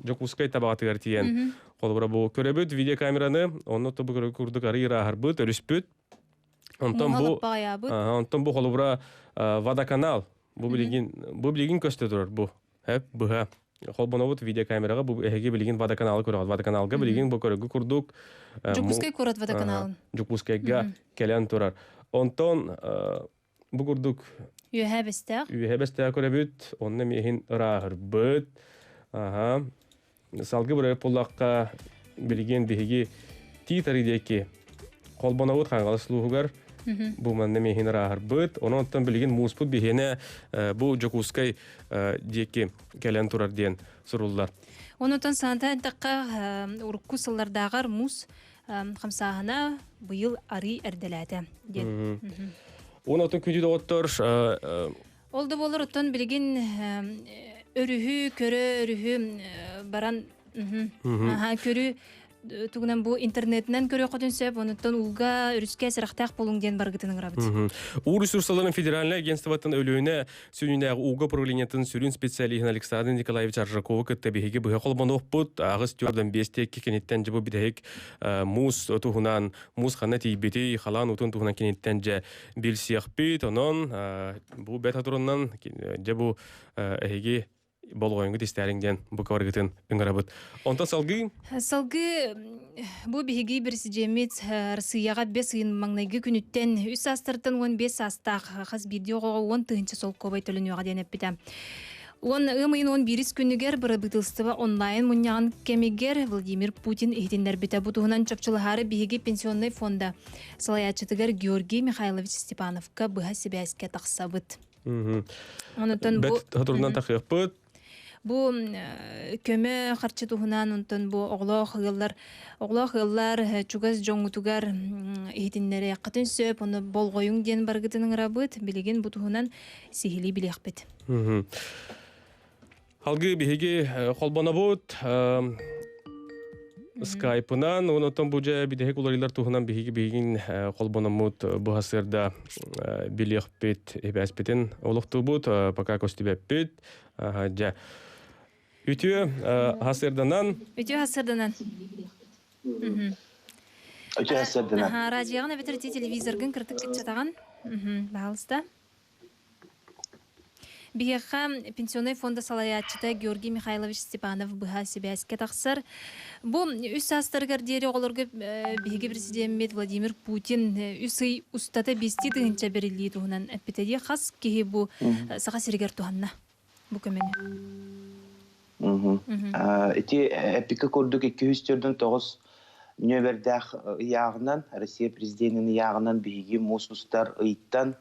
Speaker 3: Жокускай табағатығар тиен. Қолыбыра бұл көребіт, видеокамераны, оны тұбы көрдік арыйра арбыт, өріспіт. Онтан бұл қолыбыра водоканал. Бұл білеген көсті тұрыр бұл. Бұға. Қолбанауыт видеокамераға бұл әйге білеген водоканалы көріғад. Водоканалға білеген бұл көрігі күрдік.
Speaker 2: Жокускай көрат водоканалын.
Speaker 3: Жокускайға кәлен тұрар. Онтан бұл күрдік үйәбістәғ көребіт. Онына мейхін ұрағыр бұд. Салғы бұрай пұллаққа білген бігі титаридекі қолбанауыт қаңғалы сұлуғығар бұл мәнне мейхін рағыр бұд. Оның оттан білген мұспұд бігені бұл Жокускай декі кәлен тұрар ден сұрулар.
Speaker 2: Оның оттан саңда әндіққа ұрыққу сыллардағар мұз қамсағына бұйыл ары әрделәді.
Speaker 3: Оның оттан күнді доғыттыр...
Speaker 2: Олды болыр оттан білген өрүхү көрө өрүхү баран көрү тугунан бу интернетинен көрө котунсеп онуттан улга өрүскө сырактак болуң ден баргытының рабыт.
Speaker 3: У ресурсларын федеральный агентствотын өлөөнө сүйүнәгы уга управлениятын сүрүн специалиһин Александр Николаевич Аржакова кыттабиге быга колбонок бут агыс төрдөн бестек кенеттен жыбы бидек муз тугунан муз хана тийбети халан утун тугунан кенеттен же билсиях бит онон бу бетатурунан жабу эги болгоюңгу тестериңден бу каваргытын ыңырабыт. Онтан салгы бу биһиги президент Россияга 5 ын маңнайгы күнүттен 3 астыртын 15 астак хас видеого 10 тыгынчы сол кобай төлөнүгө денеп бите. Он ымын 11 күнүгер бырыбытылстыва онлайн муньян кемигер Владимир Путин ихтиндер бите бутугунан чөпчүлары биһиги пенсионный фонда салаячытыгер Георгий Михайлович Степановка быха себяске таксабыт. Онутан бу хатурунан такыппыт.
Speaker 2: Бу көмө харчы туһунан онтон бу оглох ыллар чугас жоңутугар ихтиннере катын сөп оны болгоюң ден баргытының рабыт билеген бу туһунан сихили билехпет.
Speaker 3: Алгы биһиги холбонобут Скайпынан, онотон бужа бидеһек уларылар туһунан биһигин холбономут бу хасырда билехпет эбәспетен олохтубут пока костибеппет. Ja. Ütü hasırdanan.
Speaker 2: Ütü hasırdanan.
Speaker 13: Ütü hasırdanan.
Speaker 2: Radyoğun öbütürti televizorgun kırtık geçatağın. Bağlısta. Биһиэхха пенсионный фонда салаячыта Георгий Михайлович Степанов быха себяске тахсар. Бу үс астыргар дери олорго биһиги президент Владимир Путин үсый устата бести тыгынча берилии туһунан эппетеди хас киһи бу саха сиргер туһанна. Бу көмөнү.
Speaker 13: Эти эпика көрдүк 200-төрдөн 9 нөбердах ягынан Россия президентinin ягынан биһиги мусустар ыйттан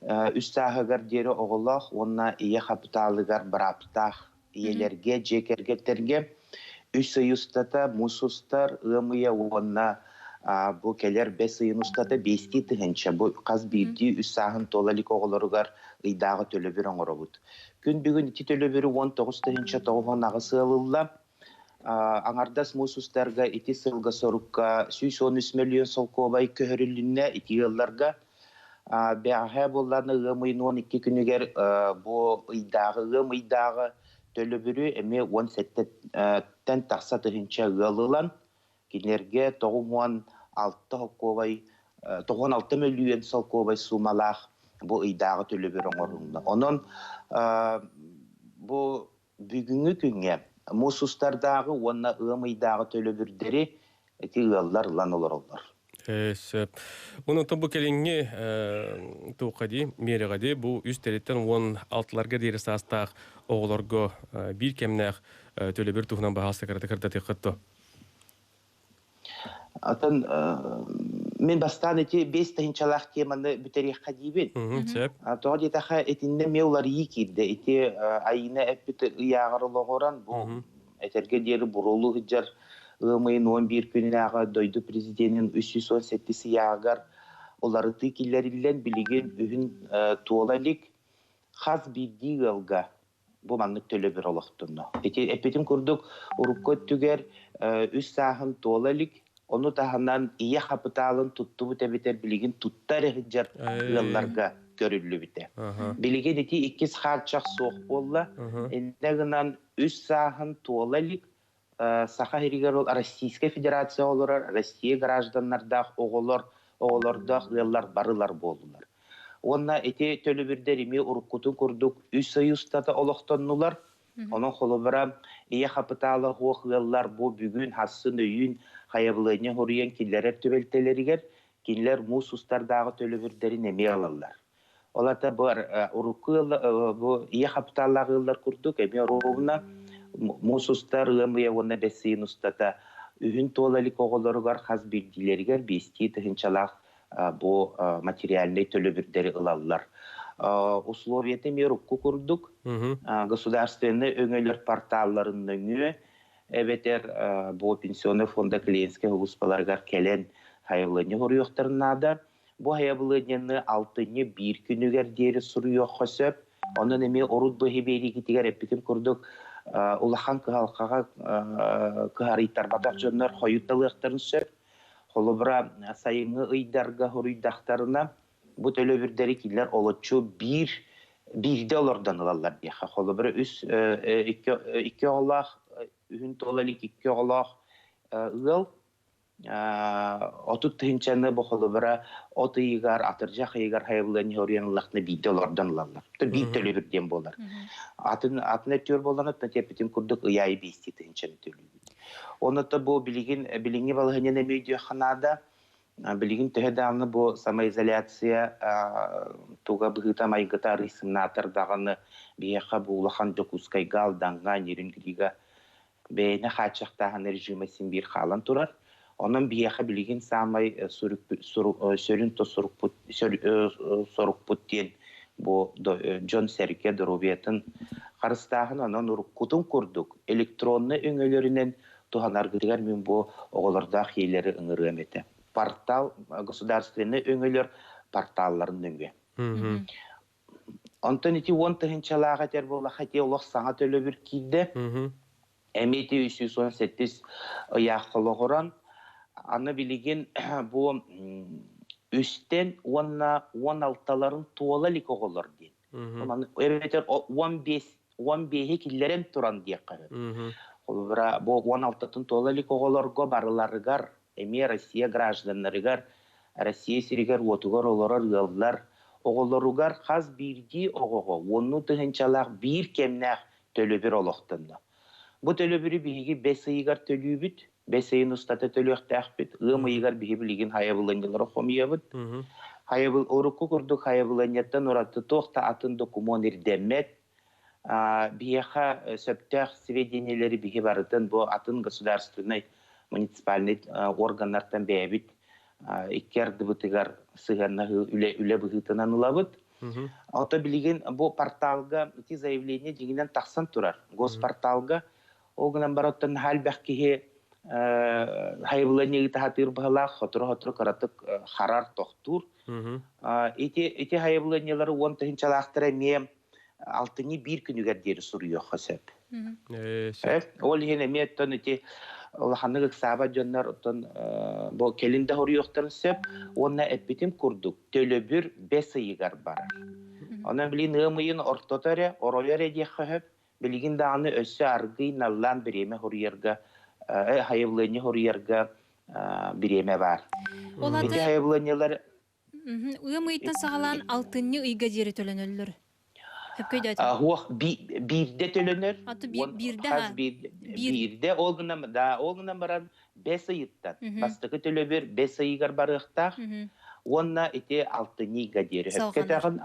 Speaker 13: үстәһәгәр дері оғылақ, онна ие капиталыгар бараптақ иелерге, жекергеттерге үш сыйыстата мусустар ымыя онна бұл келер 5 сыйын ұстата 5 тыгынча. Бұл қаз бейді үш сағын толалик оғыларыгар ыйдағы төлі бір оңыры бұд. Күн бүгін ити төлі бірі 19 тыгынча тоғын ағысы ылылла. Аңардас мусустарға ити сылға сорукка 113 миллион сол кобай көхірілінне ити yıllarga бәғә болланы ғымын 12 күнігер бұл ұйдағы төлі бүрі әме 17-тен тақса тұхынша ғылылан кенерге 96 миллион сол кобай сумалақ бұл ұйдағы төлі бүрі оңырында. Оның бұл бүгінгі күнге мұсустардағы онына ұйдағы төлі бүрдері әті ғылылар ұлан олар олар.
Speaker 3: Оның тұбы келіңе туқади, мереғади, бұл үстереттен 16-ларға дейірі састақ оғыларға бір кемнәқ төлі бір тұғынан бағасы қырды қырды қытты.
Speaker 13: Атын мен бастан эти 5 тыгынчалах теманы бүтерек хадибин. Тоға детаха этинне меулар икирде. Эти айына эппит ыягырылығыран бұл этерге дері бурулу хыджар ымайын 11 күнінағы дойду президентин 317 ягар олары тыкиллерилен билеген үхін туолалик хаз бидди ылга bu manlık töle bir olaqtınna. Epetim kurduk urukko tüger üst sahın toğlalik onu tahandan iyi kapitalın tuttu bu tebeter biligin tuttar hıcar yıllarga görüllü bite. Biligin eti ikiz harçak soğuk bolla enneğinden üst sahın toğlalik saha heriger ol Российская Федерация olur, Россия gражданlarda oğullarda yıllar barılar boldular. Onunla eti tölü birderimi urukkutu kurduk, üç sayıstata olaqtannular. Onun kolubara iyi kapitalı hoğyallar bu bugün hassın öyün hayabılığına horuyan killer tübelteleriger, killer musustardağı tölü birderi nemi alallar. Ola da bu iyi kapitalı yıllar kurduk, emi ruhuna musustar ığımıya ona besin ustata ühün toğlalik oğulları var, haz bilgileriger, besti tıhınçalaq bu материальный төлөбүрдери ылаллар. Условияты мерукку курдук. Государственный өңөлөр порталларынын өңү эбетер bu пенсионный фонда клиентский успаларга келен хайылыны хоруяктарнада. Bu hayabылыны 6-1 күнүгер дери суруяк хөсөп, онун эми орут бехибери китигер эпиким курдук. Улахан калкага кыһарыйтар батак жоннор хоютталыктарын сөп. Холобра сайыңы ыйдарга хоруйдактарына bu төлөбүрдери киллер олочу birde olordan alallar diye. Холобра üs iki olaq ühün tolalik iki olaq ıl 30 tınçanı bu holobra otuygar atırjak ygar hayıbılını horuyanlaqны birde olordan alallar. Bir төлөбүрден болар. Atın etör bolana tepetim kurduk ıyayı 5 tınçanı төлөбүр. Onu da bu bilgi balığının medya kanada bilgin tehedamlı bu samoizolyatsiya tuga bıhıta maygıta rısimnatır dağını biyaqa bu ulahan dokuskay galdangan yerin griga beyne haçaqtağın rejimesinin bir halan turar. Onun biyaqa bilgin samay sörünto sorukputtin bu John Serke Doroviyetin qarıstağın onun urukutun kurduk. Elektronlu öngölörünün tuhanargıdıgar min bu oğularda hiyeleri ıngırığım eti. Portal, государственный öngölör portalların öngü. Ondan iti 10 tığınçalağa ter bola hati olaq sana tölö bir kiydi. Emeti 318 yaqılıqıran. Anı biligin bu üstten 16'ların tuğalalik oğular deyin. Evet 15 killerin turan diye qarı. Bu 16'tın to'lalik oğularga barılarıgar, emi Rossiya gражданларыгар, Rossiya sirigar otugar oğular yıllar, oğularıgar haz birdi oğuğu, onu tığınçalaq bir kemnaq tölöbür olaqtındı. Bu tölöbürü bihigi 5 ayıgar tölübüt, 5 ayın ustata tölöq taqbit, ığım ayıgar bihi biligin hayabılanyaları xomiyabıt. Hayabıl orukku kurduk hayabılanyattan oratı toqta atın dokumonir demet, Биеха сөптөх сведениялери биһи барытын бу атын государственный муниципальный органнардан бэбит иккерди бытыгар сыганна үле быхытынан улабыт. Ото билеген бу порталга ити заявление дегенен тахсан турар. Госпорталга огынан бараттан халбахкиһи хайбыланы тахатыр бала хотро каратык харар тохтур. Ити хайбыланылары 10 тыгынчалактыра ме Altını bir günüger deri soruyor hasep. Ol yine metten eti Allah'ın sabah canlar otan bu kelinde horuyorlar sep. Ona epitim kurduk. Tölöbür 5 ayıgar barar. Ona bilin ımayın ortatara orolere diye hep bilgin dağını össe argı nallan bireme horuyarga hayıvlığını horuyarga bireme var. Eti hayıvlığınılar
Speaker 2: ımayıttan sağalan altını ıyga deri tölönölür.
Speaker 13: Birde tölönür. Birde olgunan baran 5 ayıttan. Bastıkı tölöbür 5 ayıgar barıqtaq. Onna eti altını ıyga deri. Hepketağın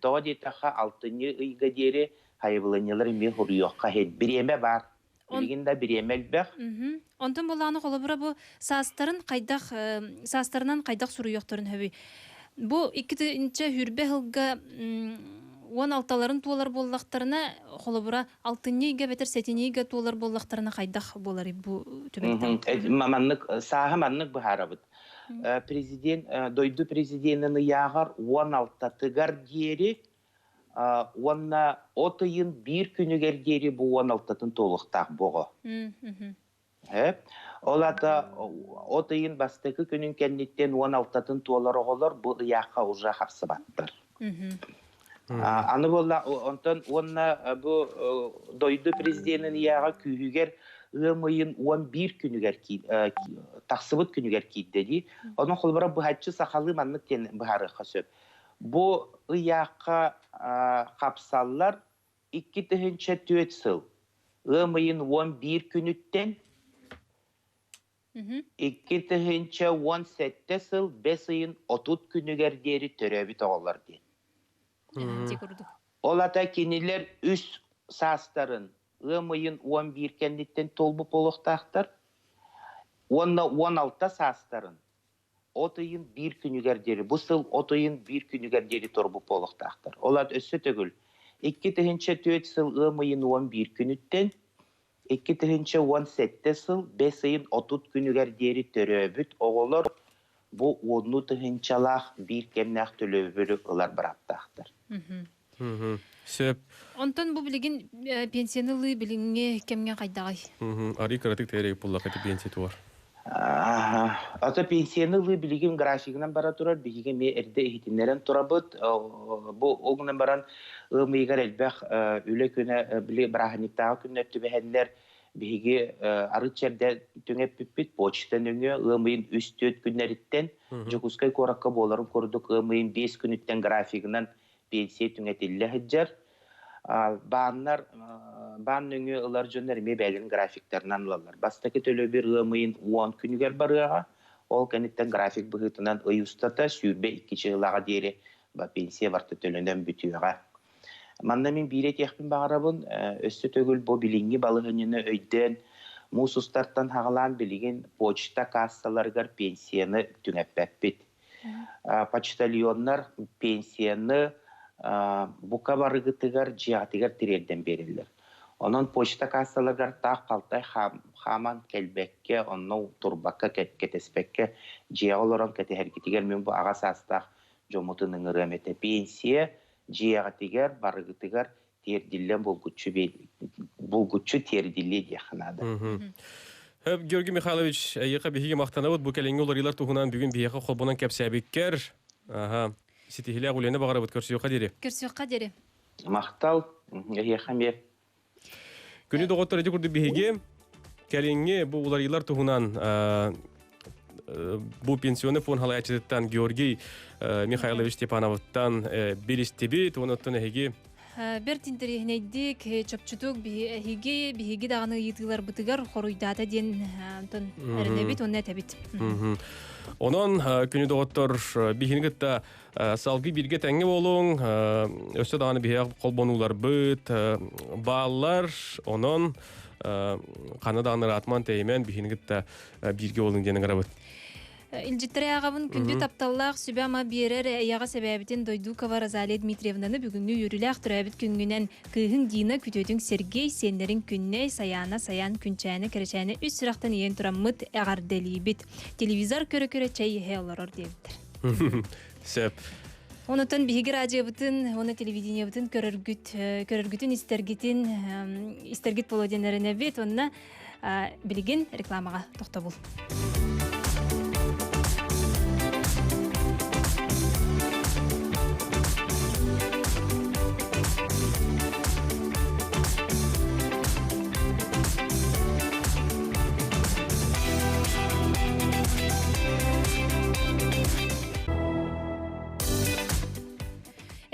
Speaker 13: toğa detağa altını ıyga deri hayıvılanyaları mi huruyoqqa hed bireme var. Билигин да биремелбэх.
Speaker 2: Онтон боланы холобура бу састарын састарынан кайдах суруйоқторын хөбүй. Бу 2-нче хүрбе хылга 16-ларын туолар боллақтарына холобура 6-ниге бетер 7-ниге туолар боллақтарына кайдах болар бу төбөктө.
Speaker 13: Маманнык саха маннык бахарабыт. Президент дойду президентын ягар 16-тыгар дери онна отыйын bir күнүгер дери бу 16-тын толуктак бого. Олата отыйын бастыкы күнүн кенниттен 16-тын толар оголор бу яка уже хапсыбаттыр. Аны болла онтон онна бу дойду президентын яга күйүгер ымыйын 11 күнүгер таксыбыт күнүгер кийди. Онун холбара бу хатчы сахалы маннык кен бахары хасөп. Бу ыяка капсаллар 2-4 сыл. Ымыйын 11 күнүттен 2-17 сыл 5 ыйын 30 күнүгер дери төрөбүт оголор дейт. Олата кенилер үс састарын ымыйын 11 кенниттен толбу болуктактар. Онна 16 састарын отыйын 1 күнүгер дери. Бу сыл отыйын 1 күнүгер дери торбу болуктактар. Олат өссө төгүл. 2-4 сыл ымыйын 11 күнүттен 2-17 сыл 5 ыйын 30 күнүгер дери төрөбүт оголор. Бу 10-тыгынчалах 1 кемнах төлөбүрү ылар бараптактар.
Speaker 3: Сөп.
Speaker 2: Онтон бу билигин пенсионылы билинге кемге кайдагай.
Speaker 3: Ари каратык терек буллакаты пенсия туар.
Speaker 13: Ата пенсионылы билигин графигинен бара турар, биге ме эрде ихтинерен турабыт. Бу огнан баран ымыйгар элбэх үле күнө били браханиктагы күнө төбөһөннөр биге арычерде түңеп бүппит почтан өңө ымыйын 3-4 күннөрүттен Жокускай коракка боларын көрдүк ымыйын 5 күнүттен графигинен пенсия түңетилле хыджар. Бааннар баан өңө ылар жөндөр ме бәлин графиктернан алалар. Бастаки төлөбүр ымыйын 10 күнүгер барыга, ол кенеттен график быгытынан ыйустата сүйбе 2 жылга дери ба пенсия барты төлөнөн бүтүгө. Манна мен бирет яхпин багарабын, өссө төгүл бо билинги балыгыны өйдөн мусустартан хагалан билигин почта кассаларгар пенсияны түңеппеппит. Почтальоннар пенсияны бука барыгытыгар жиатыгар тирелден берилер. Онон почта кассаларгар так калтай хаман келбекке, онно турбакка кетеспекке жиаолорон кетехеркитигер мен бу ага састак жомутунун ырымете пенсия жиагатыгар барыгытыгар тердиллен булгуччу тердилли дияханады.
Speaker 3: Георгий Михайлович, яка биһиге мактанабыт бу келеңге оларылар туһунан бүгүн бияка холбонан кепсәбиккер. Ситихиле гулене багарабыт көрсөкка дере.
Speaker 2: Көрсөкка дере.
Speaker 13: Мактал, яка ме.
Speaker 3: Күнү доготтор эди курду биһиге келеңге бу оларылар туһунан бу пенсионный фонд халаячыттан Георгий Михайлович Степановтан билистибит, онуттан эги
Speaker 2: Бер тинтерихнейдик чөпчүтүк биһиги даганы йытылар бытыгар хоруйдата ден тон эрнебит онна табит.
Speaker 3: Онон күнү доготтор биһингетта салгы бирге теңге болуң, өссө даганы биһи колбонулар быт, баалар, онон канаданы ратман теймен биһингетта бирге болуң дenen гарабыт.
Speaker 2: Илжиттері ағабын күнді тапталлақ сүбәма берер әяға сәбәбітін Дойдукова Розалия Дмитриевнаны бүгінгі үріләқ түрәбіт күнгінен күйін дейіна күтөдің Сергей сендерін күнне саяна саян күнчәні кірчәні үс сұрақтан ең тұраммыт әғар дәлейбіт. Телевизор көрі-көрі чәй ехе оларор дейбіттір.
Speaker 3: Сөп.
Speaker 2: Онытын биһиги радио бытын, оны телевидение бытын көрөргүтүн истергит болоденеріне бет, онына білген рекламаға тоқта бұл.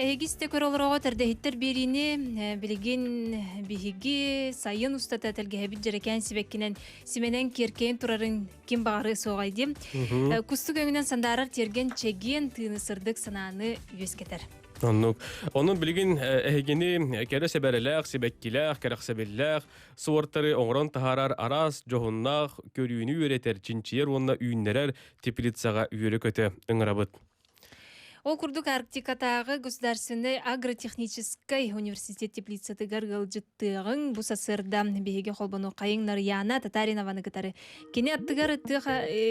Speaker 2: Эгисте көрөлөрөгө тердехиттер берини билген биһиги сайын устата телгебит жерекен сибеккинен сименен керкен турарын ким багары согайды. Кустук өңүнөн сандарар терген чеген тыынысырдык санааны үескетер.
Speaker 3: Onun bilgin ehgini kere seberelek, sebekkiler, kereksebiller, suvartları oğran taharar aras, johunnak, körüğünü üreter, çinçiyer, onunla üyünlerer, teplitsağa üyere kötü ıngırabıt.
Speaker 2: Ол курдук Арктикатагы государственный агротехнический университет теплицаты гаргалжыттыгын бу сасырда беге холбону кайың Нарьяна Татаринованы кытары. Кене аттыгар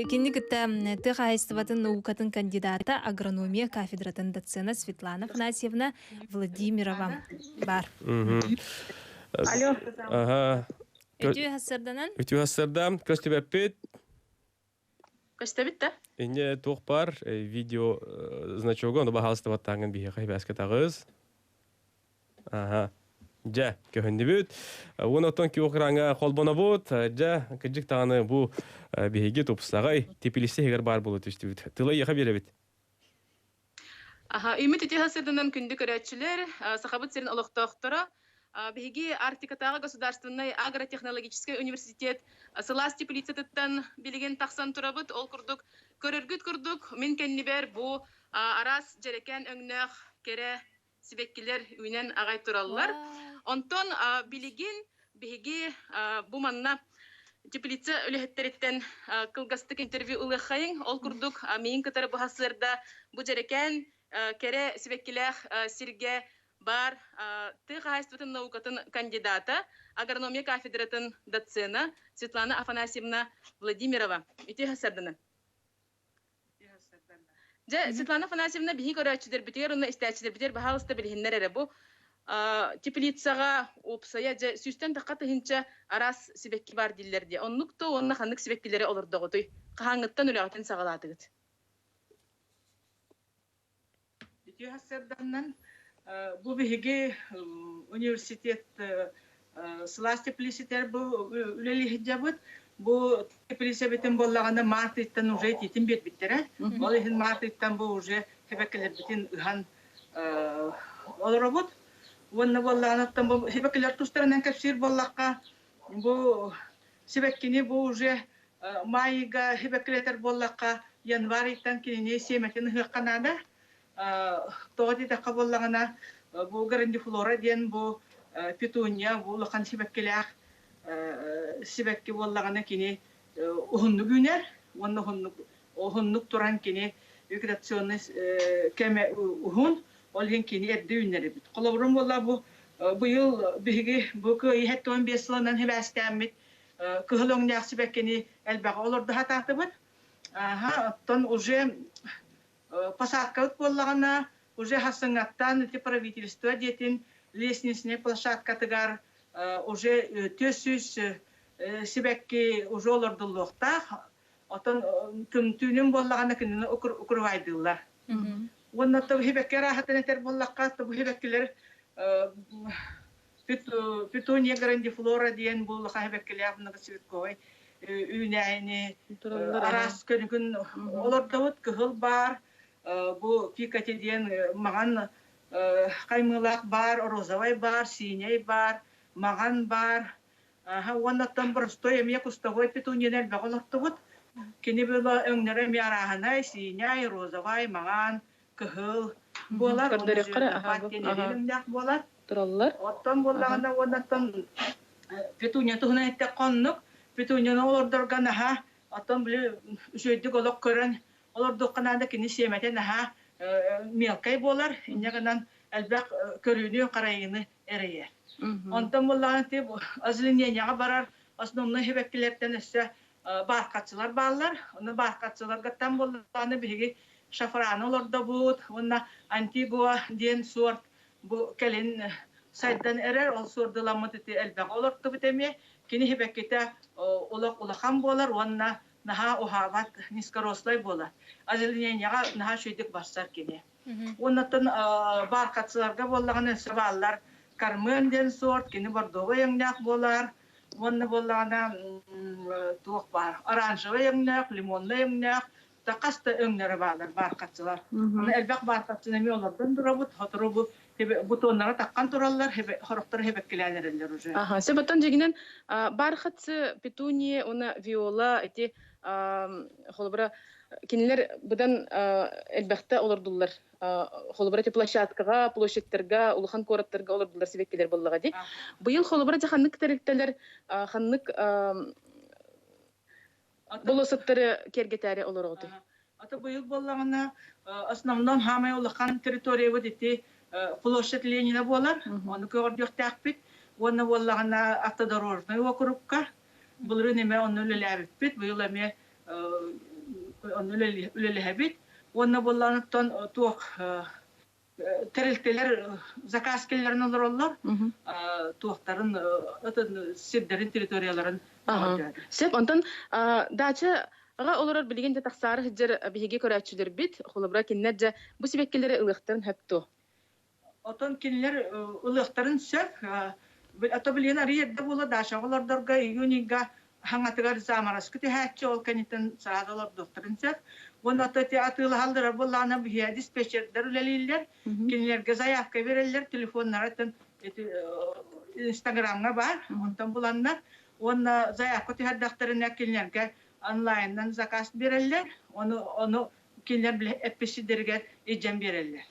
Speaker 2: кенни кытта тыга айстыбатын наукатын кандидаты агрономия кафедратын доцена Светлана Афанасьевна Владимирова бар.
Speaker 14: Алло.
Speaker 3: Ага.
Speaker 2: Өтүү хасырданан?
Speaker 3: Өтүү хасырдан көстөбөппүт.
Speaker 14: Көстөбүт да?
Speaker 3: Инне тух бар видео значогы, оны бахалысты баттаңын бейе қай бәске тағыз. Ага. Жа, көхінді бүт. Оны оттон ки оқыраңа қолбона бұд. Жа, кіджік тағаны бұ бейге топсағай тепелесе егер бар болу түшті бүт. Тылы еға бере бүт.
Speaker 14: Аха, үміт өте хасырдынан күнді көрәтшілер, сақабыт серін олықтақтыра. Беги Арктикатагы государственный агротехнологический университет сылас теплицаттан билеген тақсан турабыт, ол курдук, көрөргүт курдук, мен кеннибер бу арас жерекен өңнөх кере сибеккилер үйнен агай тураллар. Онтон билеген беги бу манна теплица үлехеттереттен кылгастык интервью улыхайын, ол курдук, мен кытары бу хасырда бу жерекен кере сибеккилер сирге бар тыга айстыбатын наукатын кандидата, агрономия кафедратын доцена Светлана Афанасьевна Владимирова. Ити хасардана. Светлана Афанасьевна биһи көрөчүдер битер, уна истәчүдер битер, бахалыста билһиннер эре бу. Теплицага опсая же сүстен таккаты хинча арас сибекки бар диллерде. Оннукто онна ханнык сибеккилери олордогу той. Кахаңыттан үлөгөтөн сагалатыгыт.
Speaker 15: Ити хасарданнан bu bihigi üniversitet sılas teplisiler bu üleli hicabıt bu teplise bitin bollağında Mart'tan уже titin bittere. Olihin Mart'tan bu уже hebekeler bitin han olurabut. Vonna bollağınattan bu hebekeler tustaranan kapsir bollaqqa bu sebekkini bu уже mayga hebekeler bollaqqa yanvardan kinini semetin hıqqanada тоғыды таққа боллағына бұл грандифлора ден бұл петуния бұл лақан сибәккеләқ сибәкке боллағына кені ұхынны күнер, оны ұхыннық тұран кені вегетационный кәмі ұхын, ол ен кені әрді үнері біт. Қолабырын болла бұйыл бігі бұл көй 15 жылынан хебәстәмет күхіліңнәқ сибәккені әлбәға оларды хатақты бұд. Оттан уже посадка боллагана уже хасыңаттан эти правительство детин лестничная площадка тыгар уже төсүс сибекки уже олордулукта отон түнүн боллагана кинени укурвайдылар. Онна то хибекке рахатынетер боллакка то хибеккилер петуния грандифлора диен бул хибеккилер мына сибеккой үйнәйни арас көнүгүн олордобут кыгыл бар. Bu pikateden mağan kaymılak var, rozavay var, siney var, mağan var. Ondan prostoy emiye kustoy petunyenel bağlattı. Kini böyle önlere miyarahanay, siney, rozavay, mağan, kıhıl. Bolar, patiyenelerinden bolar. Ottan bolağında ondan petunyen tuhuna ette konluk. Petunyen olurdur ganaha. Ottan bile şöydük oluk körün. Олар доққанада кені семетен аха мелкай болар, инегенен әлбәк көрүнү қарайыны әрейер. Онтан боллағын теп азылынияға барар, основной хебеккелерден өсі барқатшылар балар, оны барқатшылар ғаттан боллағыны бігі шафраны оларда бұд, онна антигуа ден сорт бұл кәлін сайдан әрер, ол сордыламы тіті әлбәк оларды бітеме, кені хебеккеті олақ-олақан болар, онна наха охават низкорослый болар. Азылынияға наха шөйдік бассар кене. Оннаттан барқатсыларға болағаны сабалар карменден сорт, кені бордовый еңнәк болар. Онны болағына туық бар. Оранжевый еңнәк, лимонный еңнәк, тақасты өңнері балар барқатсылар. Әлбәк барқатсынами олардан дұрабыт, хотыры бутонлары таққан туралар, хорықтары хебеккеләнерелер уже.
Speaker 14: Себаттан жегінен барқатсы, петуния, оны виола, эти холбара кинилер быдан элбәхтә олордулар. Холбара площадкага, площадьтарга, улахан кораттарга олордулар себеккелер буллага ди. Быел холбара ханнык терилтелер, ханнык болосоттары кергетәре олорды.
Speaker 15: Ата быел боллагана основном хамай улахан территория вот эти площадь Ленина болар, оны көрдүк тәкпит, оны боллагана автодорожный округка, булры неме оны леләбит бит, быел эме оны леләбит, оны боллагана тон тук терилтелер заказкелерин олорлар, туктарын сибдерин территорияларын.
Speaker 14: Сеп онтон дача олорор билигенде тахсары хиджер биһиге көрәчүлөр бит, холобра киннер же бу себеккелери ылыктарын хөптү.
Speaker 15: Отон кинлер ылыктарын сөп, ата билген ариерде була дашагалардарга июнига хаңатыгар замараскы тәһәчче ол канитен саадалар докторын сөп. Оны ата атылы халдыра буллана бия диспетчерлер үлелилер, кинлерге заявка берелер, телефоннарын Инстаграмга бар, онтан буланнар, оны заявка тәһәддәхтеренә кинлерге онлайндан заказ берелер, оны кинлер биле эппесидерге иҗем берелер.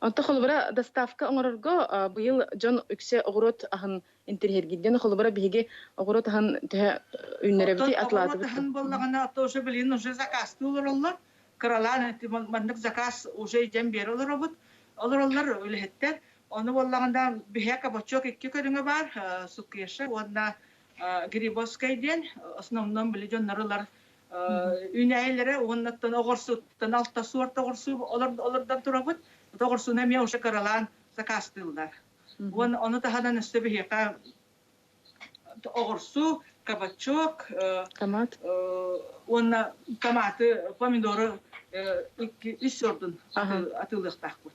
Speaker 14: Онта холбара доставка оңорорго быйыл жон үксе огорот ахын интерьергиден холбара биге огорот ахын тэ үннеребти атлады.
Speaker 15: Огорот ахын боллагана тоже билин уже заказ туларлар. Кралан мандык заказ уже иҗем берелер бут. Оларлар үлеттер. Оны боллаганда бихе кабачок 2 көрүңө бар, суккеша, онда Грибовскайден основном били жоннарлар үнәйләре, оннан огорсуттан алта суарта огорсу олардан турабыт. Тогорсуна мен уже каралан закастылдар. Оны таһадан өстө бихека огорсу, кабачок,
Speaker 14: томат,
Speaker 15: онна томаты, помидоры үч сордун атылыктак бут.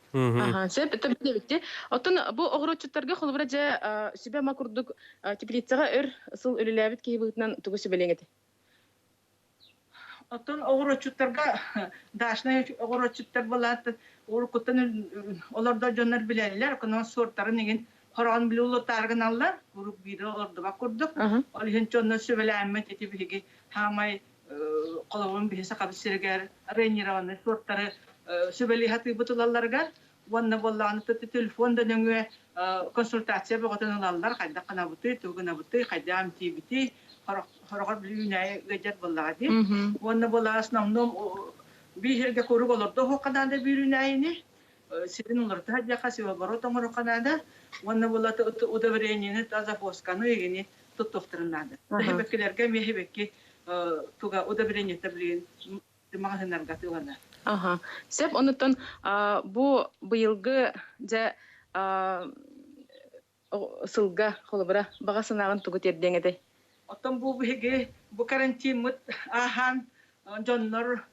Speaker 14: Сеп это билебитти. Отон бу огорочуттарга холбара же себе макурдук теплицага сыл үлеләбит кийбитнан тугысы белеңети.
Speaker 15: Отон огорочуттарга дашна огорочуттар булат. Уркутан оларда жоннар билелер, кына сорттарын деген хоран билулу таргыналар, урук бири оларды бакурдук. Ал хен жоннар сөбеләмме тети биге хамай коловун бихеса кабысыргар ренированы сорттары сөбели хаты бутулаларга, ванна болланы телефонда нөңө консультация боготан алалар, кайда кана буты, тугына буты, кайда амти бити, хорогор билүнәй гәҗәт боллагы. Ванна болла основном бихерге көрүк олордо хокканада бирүнәйни сирин олорда жакасы оборот оңороканада онна болата удовлетворениене тазафосканы егени туттуктырынады. Хебеккелерге мехебекки туга удовлетворение таблин магазиннарга тылана.
Speaker 14: Сеп онтон бу быйылгы же сылга холбара багасынагын тугу тердеңеде.
Speaker 15: Оттон бу биге бу карантин мут ахан жоннор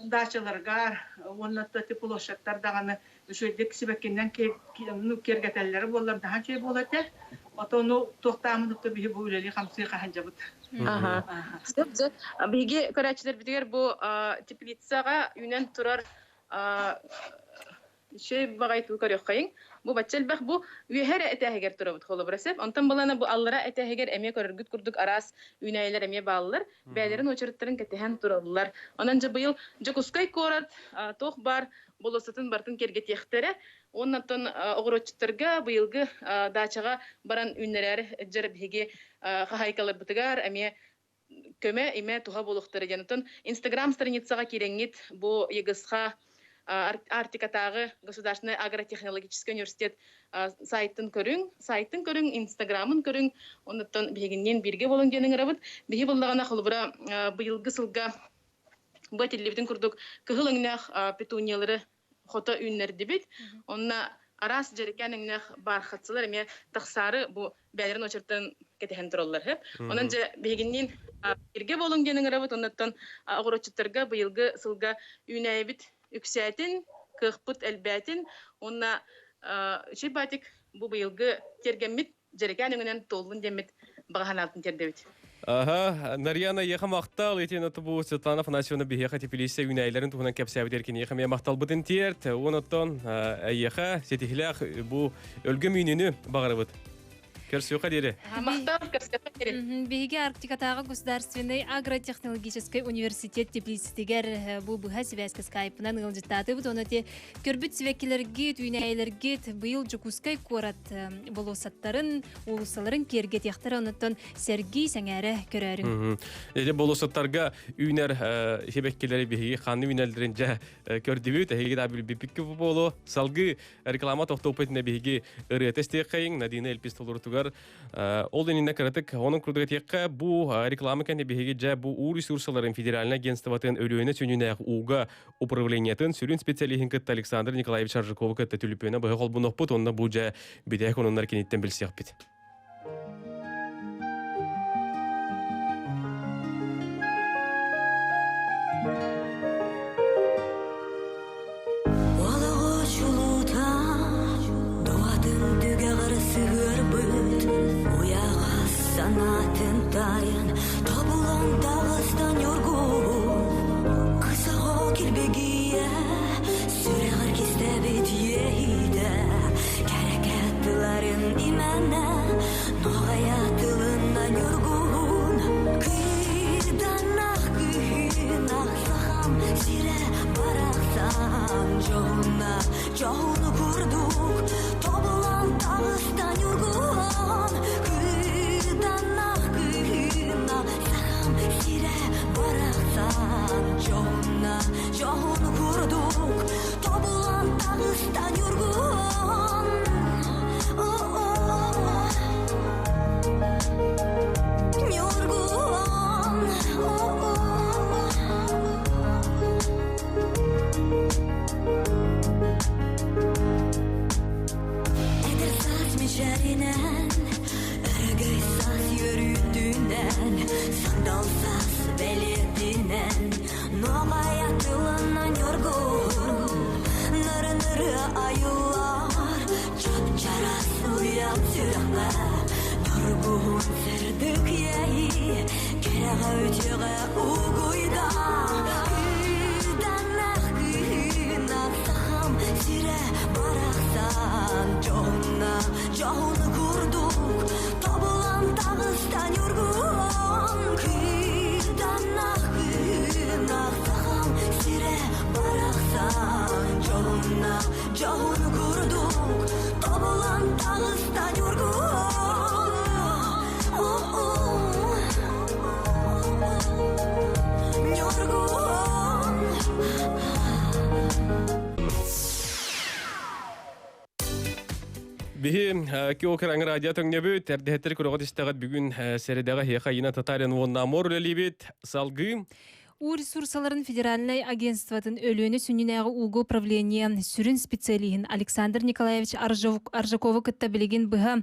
Speaker 15: дачаларга, онна тати площадьтар даганы үшөйдек сибеккенден кергетеллери боллар daha şey болате. Отону токтамыныпты бии бу үлели хамсы ханжабыт.
Speaker 14: Сеп биге көрәчләр битер бу теплицага үнен турар şey багайтыл көрөк кайын. Бу бачелбах бу үһәр этәһегер турабыт холобра сеп. Онтан баланы бу аллара этәһегер эме көрөргүт курдук арас үнәйләр эме баллар. Бәйләрен очырттырын кетәһән тураллар. Онан же быел Жокускай корат тох бар болосатын бартын керге техтере. Оннан огорочтарга быелгы дачага баран үннәләр җырып һеге хахайкалар бутыгар эме көмө эме туга болуктары янытын Instagram страницага киреңит бу егысха Артикатагы Государственный агротехнологический университет сайтын көрүң, Инстаграмын көрүң, оннан бигинен бирге болуң денең рабыт. Биги буллагана холбара быйылгы сылга бу телевиден курдук кыгылыңнах петуниялары хота үннер дибит. Онна арас жерекенеңнах бархатсылар эме тахсары бу бәлерин очыртын кетен тураллар хеп. Онан же бигинен бирге болуң денең рабыт, оннан огорочуттарга быйылгы сылга үнәйбит үксәтин, кыхпыт әлбәтин, онна шибатик бу быйылгы тергеммит жерекенеңнен толдун демит баганатын тердебит.
Speaker 3: Нарьяна яха мактал этен атыбу Светлана Фанасьевна бихеха тепилисе үнәйләрен тугынан кәпсәбит эркен яха мактал бутын терт, онотон яха сетихлях бу өлгө мүйнүнү багырыбыт. Көрсөка дире.
Speaker 14: Мақтап көрсөка дире.
Speaker 2: Биһиги Арктикатагы государственный агротехнологический университет теплицитигер бу буха связка скайпынан ылжытаты бут онати көрбүт свекилерги түйнәйлерги быйыл Жукускай корат болосаттарын улусаларын керге тяхтар онуттан Сергей Сәңәре көрәрүн.
Speaker 3: Эже болосаттарга үйнер хебеккелери биһиги ханны үйнәлдерин жа көрдүбүт эге да бипикке боло салгы реклама токтопетне биһиги ырытесте кайын Надина Элпистолуртугар ол денинне кыратык onun kurduğu tekka bu reklama kendi bihigeca bu u resursların federal агентствотын өлөөнө сөнүнө уга управлениятын сүрүн специалистин кытта Александр Николаевич Аржаков кытта түлүпөнө быга колбунокпут онна бу жа бидек онундар кенеттен билсекпит.
Speaker 16: Sanatın dayan tabulan dağıstan yorgun kısa o kirbegiye süre herkeste bitiyeyde kereketlerin imene noğayatılından yorgun kıydanak kıynak saham sire baraksan çoğunu kurduk tabulan dağıstan yorgun Johun kurduk Tobulan dağıstan yorgun Yorgun Eder saz meşerinen Örgüy saz yürüdüğünden Sandal saz belirdiğinden Noğayatılından yorgun Nırı ayılar Çapçaras uyap sürüğe Durgun serdik yeyi Kereğe ötüğe uğuyda Kıydanak kıynak saham Sire baraksan Çoğunu kurduk Tobulan dağıstan yorgun Kıydanak Naksam sire baraksan Çoğunu kurduk Tobulan dağıstan yorgun
Speaker 3: Bihi kiokerang radio töngnebü terdehetleri kurogat istagat bugün seredaga heka yina tatarian wonna mor lelibit salgı
Speaker 2: У ресурсаларын федеральный агентствотын өлөөнө сүнүнагы угу управление сүрүн специалиин Александр Николаевич Аржакову кытта билеген быха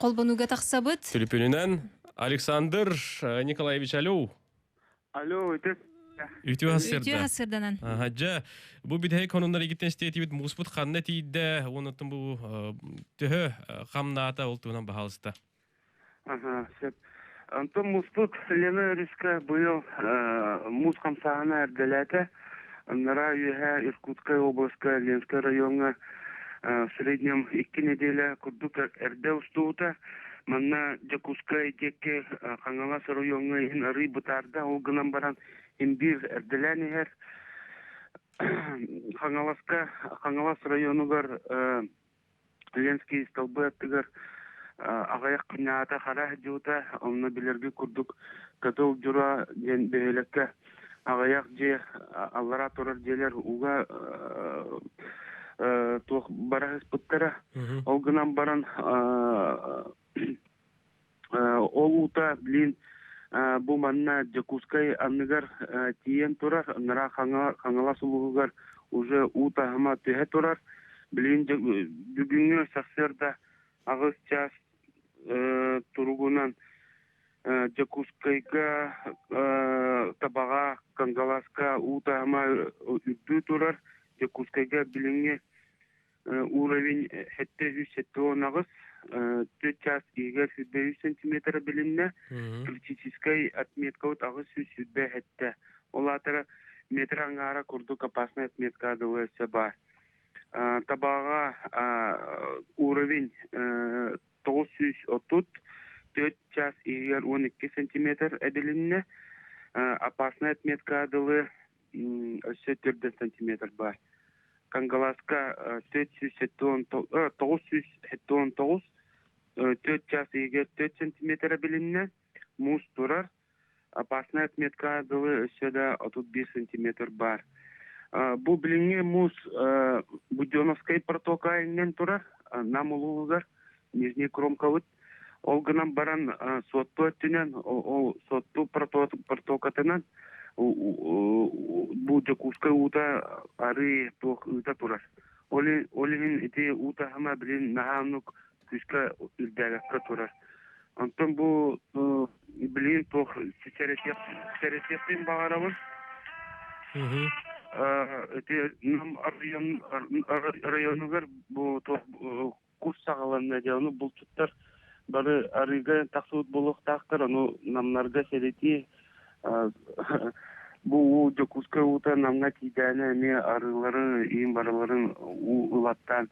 Speaker 2: колбонуга таксабыт.
Speaker 3: Түлүпүнүнөн Александр Николаевич алло.
Speaker 17: Алло,
Speaker 3: Ütü
Speaker 2: hasırdanan.
Speaker 3: Hacca bu bidhay konunları gitten steti musput xanna tiyde onutun bu tühü xamnata oltuğundan bahalısıda.
Speaker 17: Aha, sep. Антон Муспут, Лена Риска был муз хамсахана эрделяте. Нара юха Иркутская областка, Ленская района в среднем 2 недели курдук эрде устута. Манна Жакуская теке Хангалас района ин ары бутарда олгынан баран имбир эрделянигер. Хангалас районугар Ленский столбы аттыгар агаяк кыната хара жута онна билерге курдук катол жура ден белекке агаяк же аллара торар желер уга тох барас путтара олгынан баран олута блин бу манна Жакускай анныгар тиен турар нара хангала сулугар уже ута хама төһе турар блин бүгүнгө саксерда агыс час туругунан Жакускайга табага Кангаласка утама үттү турар Жакускайга билинге уровень хетте 170 агыс 4 час 200 сантиметр билинне критической отметка вот агыс 100 хетте олатара метр аңара курдук опасная отметка дылыса бар табага уровень 930 4 час егер 12 сантиметр эделинне. Опасная отметка адылы 4 сантиметр бар. Кангаласка 979 4 час егер 4 сантиметр эделинне. Муз турар. Опасная отметка адылы 31 сантиметр бар. Бу билинге муз Будённовская протока инен турар. Намулулугар. Нижний кромковыт. Олганам баран сотту өттінен, сотту протокатынан бұл Жокускай ута ары тоқ ұта тұрар. Олеген ете ута хама білін нағанук күшка үрдәгәкка тұрар. Антон бұл білін тоқ сәресектен бағарабын. Ете нам районығыр бұл тоқ курс сағаларына деуіні бұл тұттар бары арыга тақсуыт болуқ тақтыр, ону намнарга селети бу Жокускай ута намна кидәне не арыларын, иң барыларын улаттан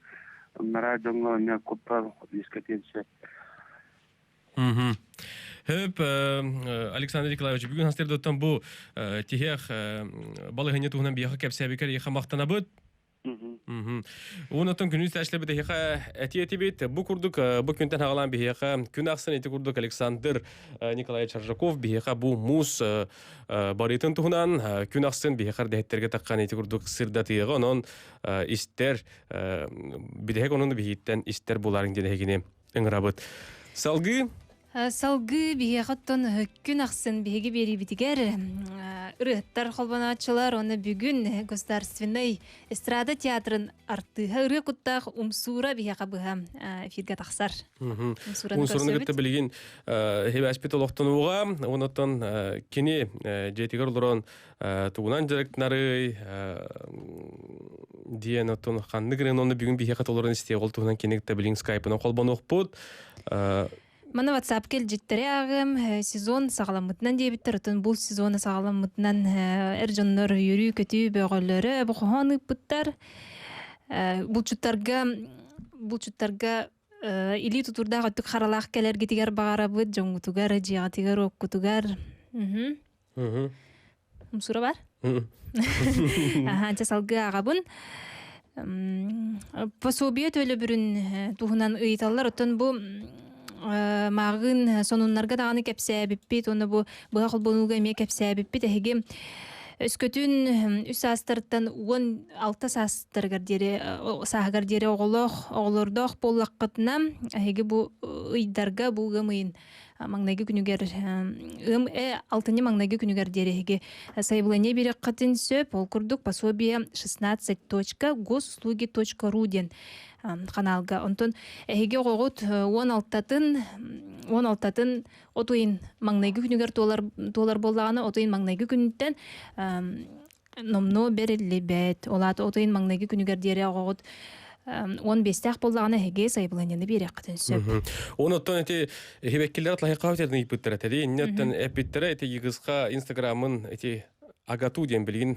Speaker 17: нара жоңго не көппа дискотенсе.
Speaker 3: Хөп Александр Николаевич, бүгін хастерді оттан бұл тихех балығыне туғынан бияқы кәпсәбекер еқа мақтана бұд? Онотон күнүс әшләбе дәһиқа әти бит бу курдук бу күнтән хагалан бихиқа күн аксын әти курдук Александр Николаевич Чаржаков бихиқа бу мус баритын туһунан күн аксын бихиқар дәһеттерге таккан әти курдук сырда тыйга онон истер бидәһек онун бихиттен истер буларын дәһегене ыңрабыт салгы бихиқаттан күн аксын бихиге бери битигер ырыттар холбаначылар оны бүгүн государственный эстрада театрын артыга ыры куттах умсура бияка быха эфирге таксар. Умсураны гытты билген хебаспит олоктонуга, онотон кини жетигер олорон тугунан директоры диен отон ханныгрен оны бүгүн бияка толорун истей голтугунан кенекте билин скайпына холбонук бут.
Speaker 2: Мана WhatsApp кел життері ағым сезон сағаламытынан дейбіттір. Бұл сезоны сағаламытынан әржонлар үйірі көті бөғілері бұқуғаны бұттар. Бұл чуттарға или тұтырда ғаттық қаралақ кәлер кетігер бағара бұд, жоңғы тұғар, жиғатығар, оққы тұғар. Мұсыра бар? Жасалғы ағабын. Пособия төлі бүрін тұғынан ұйталар. Оттан бұл мағын сонуннарга дағаны кәпсәбіппет, оны бұға қолбонуға еме кәпсәбіппет, әхеге өскөтін үс астырттан 16 сағығар дере оғылырдақ боллаққытына, әхеге бұ ұйдарға бұға мұйын маңнайғы күнігер, алтыны маңнайғы күнігер дереге сайбылане берек қатын сөп, ол күрдік пособия 16.gosuslуги.ru ден каналга. Онтон әйге қоғыт 16-тын отойын маңнайғы күнігер толар болағаны отойын маңнайғы күніттен номно берілі бәт. Олаты отойын маңнайғы күнігер дере қоғыт 15-тәқ болағаны әйге сайбыланені берек қатын сөп.
Speaker 3: Оныттан әте хебеккелер атлахиқа өтердің епіттір әтеді. Иннеттен әпіттірі әте егізға инстаграмын әте агату ден білген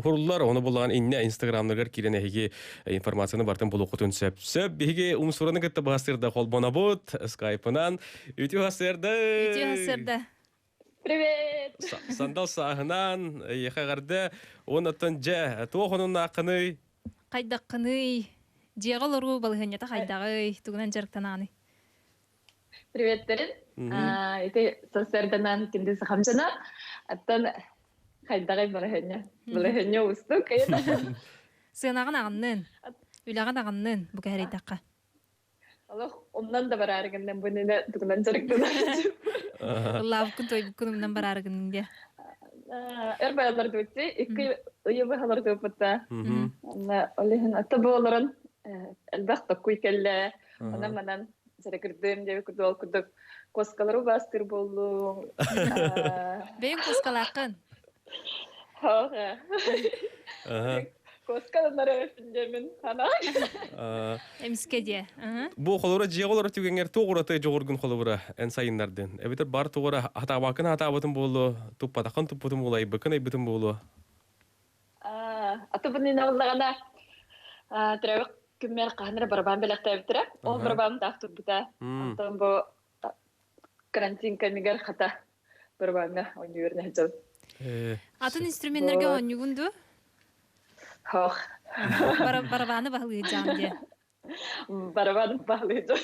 Speaker 3: хұрылар, оны болған инне инстаграмнығар керен әйге информацияны бартын бұл оқытын сөп. Сөп бейге умсураны күтті бағастырда қолбона бұд, скайпынан. Үті ғасырда.
Speaker 14: Привет!
Speaker 3: Сандал сағынан, еқағарды, оныттан жә, тоғының ақыны.
Speaker 2: Қайдаққыны, жеғал ұру балығынята қайдағый, тұғынан жарықтанағыны.
Speaker 14: Приветтерин. Это сосерданан киндisi хамсана. Аттан қайдағай балығыня ұстық.
Speaker 2: Сығынағын ағыннын, үлағын ағыннын бұға әрейдаққа.
Speaker 14: Allah ondan da var argından bunu da тұғынан жарықтанағыны.
Speaker 2: Лав күн той күнімнен бар аргынның де.
Speaker 14: Эрбайлар дүйті, екі ұйыбы қалар дүйпітті. Олеген атты болырын, әлбәқті көй кәлі, онамадан сәрекірдім деп күрді ол күрдік. Коскалару бастыр болу.
Speaker 2: Бейін коскалақын?
Speaker 14: Хоға. Коскаланары өшіндемін қана.
Speaker 2: Әміске де.
Speaker 3: Бұл қолуыра жеғолары түйгенер тоғыраты жоғыргын қолуыра ән сайындардың. Әбетер бар тоғыра атабақын атабытын болу, тұппатақын тұппытын болу, айбықын айбытын болу.
Speaker 14: Атыбын инауылағана түрәуік
Speaker 18: күммер қаныр барабан белектеп бітіріп, ол барабан тафтыр бұта. Антон бұл карантин камигер хата барабанға универне жол.
Speaker 2: Атын инструменттерге ойнығынды?
Speaker 18: Хоқ.
Speaker 2: Барабаны бағылығы жаңде?
Speaker 18: Барабаны бағылығы.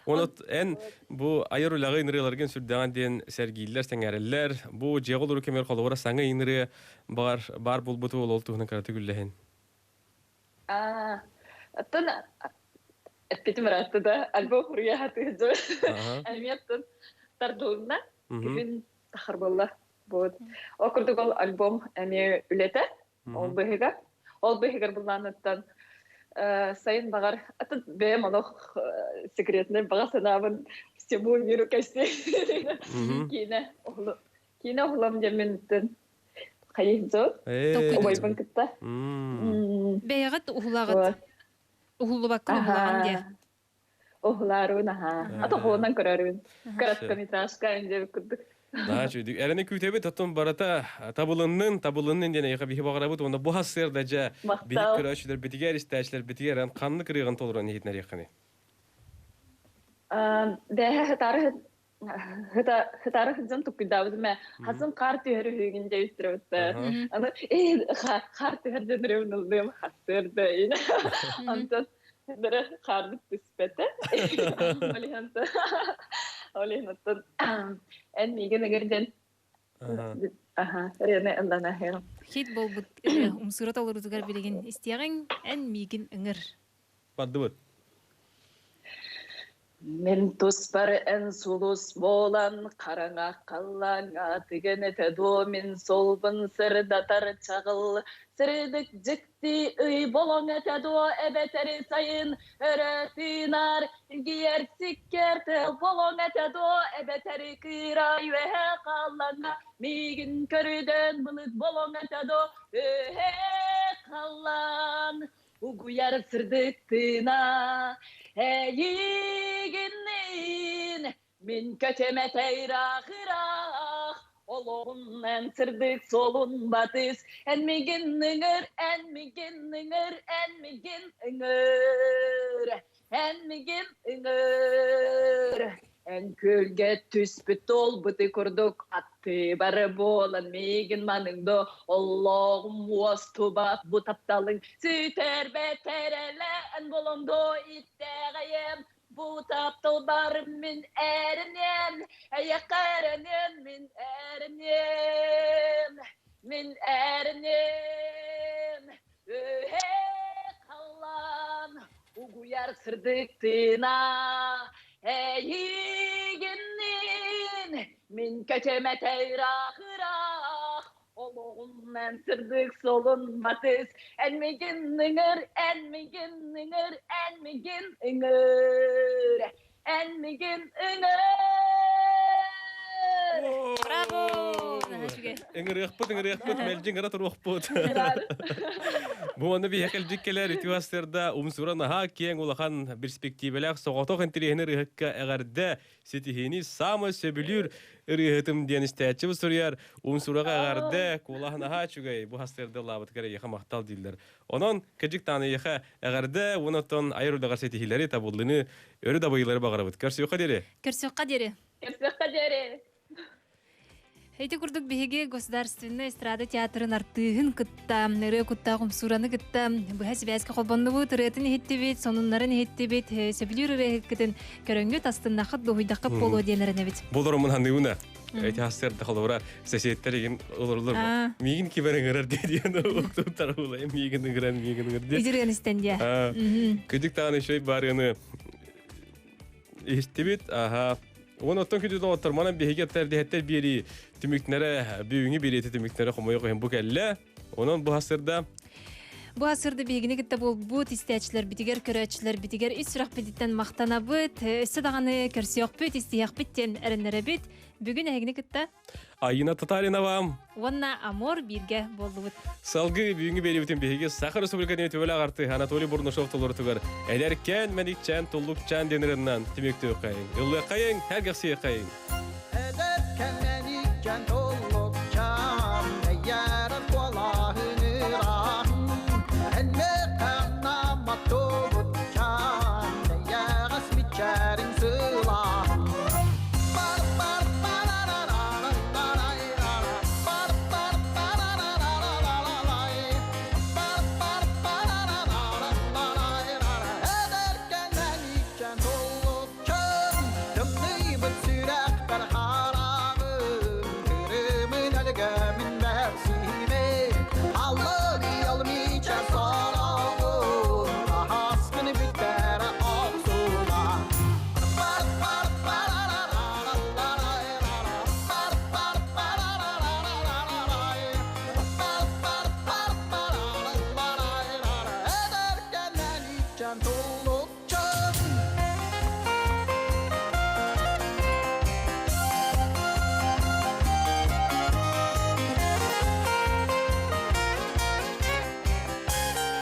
Speaker 3: Оны ән бұл айырулағы инырыларген сүрдіған дейін сәргейлер, сәңәрілер, бұл жеғыл ұры кемер қолуыра саңа иныры бар бұл бұты ол олтығының қараты күлләхін.
Speaker 18: Аттан әппетім ратты да альбом ұрия хаты жой. Әлметтің тардуына күн тақыр болла بود. أكرد قال ألبوم أمي ولته أو بهجر بلانتان سين بغر أتد بهم أنا سكرتنا بغر سنابن استمو ميرو كشتي كينا هلام جمنتن خير زود ويبان كتا
Speaker 2: بيغت أهلاغت أهلو بكر أهلاغن
Speaker 18: أهلارون ها أتوقعنا كرارون كرت كميتاش كأنجل كده
Speaker 3: Naçuyduk. Erene kütebe tatım barata tabılının dene yaka bihi bağırabut onda bu hasır da ja bihi kıraşlar bitiger istaçlar bitiger an kanlı kırıgan tolran yetner yakını.
Speaker 18: De hatarı hızın tukudavuz me hasın kartı her hügünce üstürütte. Ana kartı her dönürüm hasır da yine. Antan dere kartı tispete. Olehantın en migin gerden. Rene andana her.
Speaker 2: Hit bol umsurat oluruz gar bilgin isteyen en migin ıngır.
Speaker 3: Baddı.
Speaker 18: Men tospar en sulus bolan karanga kallanga tigene tedo min solbun sırdatar çağıl sırdık jikti ıy bolon etedo ebeteri sayın öğretinar giyer sikkerte bolon etedo ebeteri kıray ve kallanga migin körüden bılık bolon etedo he kallan Uguyar sırdıktına Heyiginin min köteme teyrahırah Olun en sırdık solun batız En migin ıngır, en migin ıngır, en migin ıngır En migin ıngır En kölge tüspüt ol bıtı kurduk attı barı bolan migin manıngdo Allah'ım vastubat bu taptalın süter beterele en bolomdo ittegayem Bu taptal bar min erinen yakarinen min erinen min erinen kallan Uguyar sırdıktına Heyiginin min köteme teyrahırah Oğlum men sırdık solun batız En migin ıngır, en migin ıngır, en migin ıngır En migin ıngır
Speaker 2: Bravo!
Speaker 3: Ingır yakpıt melcin gara turuqput. Bu onda bir hekeljikkeler itiwastırda umsurana ha keng ulahan perspektiveler soğotoq entirehini rıhıkka eğerde setihini samı söbülür rıhıtım diyen isteğatçı soruyor. Umsuraga eğerde kulahına ha çugay bu hastırda labat kere yaka mahtal diller. Onun kecik tane yaka eğerde unaton ayrıldagar setihileri tabullını örü da bayıları bağırabıt. Kersiyo kaderi.
Speaker 2: Kersiyo kaderi.
Speaker 18: Kersiyo kaderi.
Speaker 2: Эти курдук биһиги государственный эстрада театрын артыгын кытта, ныры кутта кумсураны кытта, быха сибяска холбоннубу тырытын хеттебет, сонуннарын хеттебет, сөбүлүр эреккетин көрөңгө тастыннахыт дохуйдакка болу денерин эбит.
Speaker 3: Болорумун ханныуна. Эти хастырда холора сесеттерин олорлор. Мигин кибереңер деген октоптар болой, мигин гран.
Speaker 2: Ижирген истендия.
Speaker 3: Кыдык таны шөй барыны эстебет, Onu otan kütü de otur. Bana bir hikayetler diyettler biri tümüknere, büyüğünü bir eti tümüknere koymayı koyun bu kelle. Onun bu hasırda
Speaker 2: Bu asırda bilgini gitti bu isteğçiler, bitiger köreçiler, bitiger üsrak biditten mahtana bit, sıdağını kersiyoq bit, isteyak bitten erenlere bit. Bugün egini gitti.
Speaker 3: Ayına tatarina vam.
Speaker 2: Onna amor birge boldu bit.
Speaker 3: Salgı büyüğünü beri bütün bilgi. Sakar Respublika Devleti Öyle Ağartı, Anatoli Bornoşov tolları tügar. Ederken, menikçen, tollukçen denirinden tümüktü kayın. Yıllı kayın, her gıksıya kayın.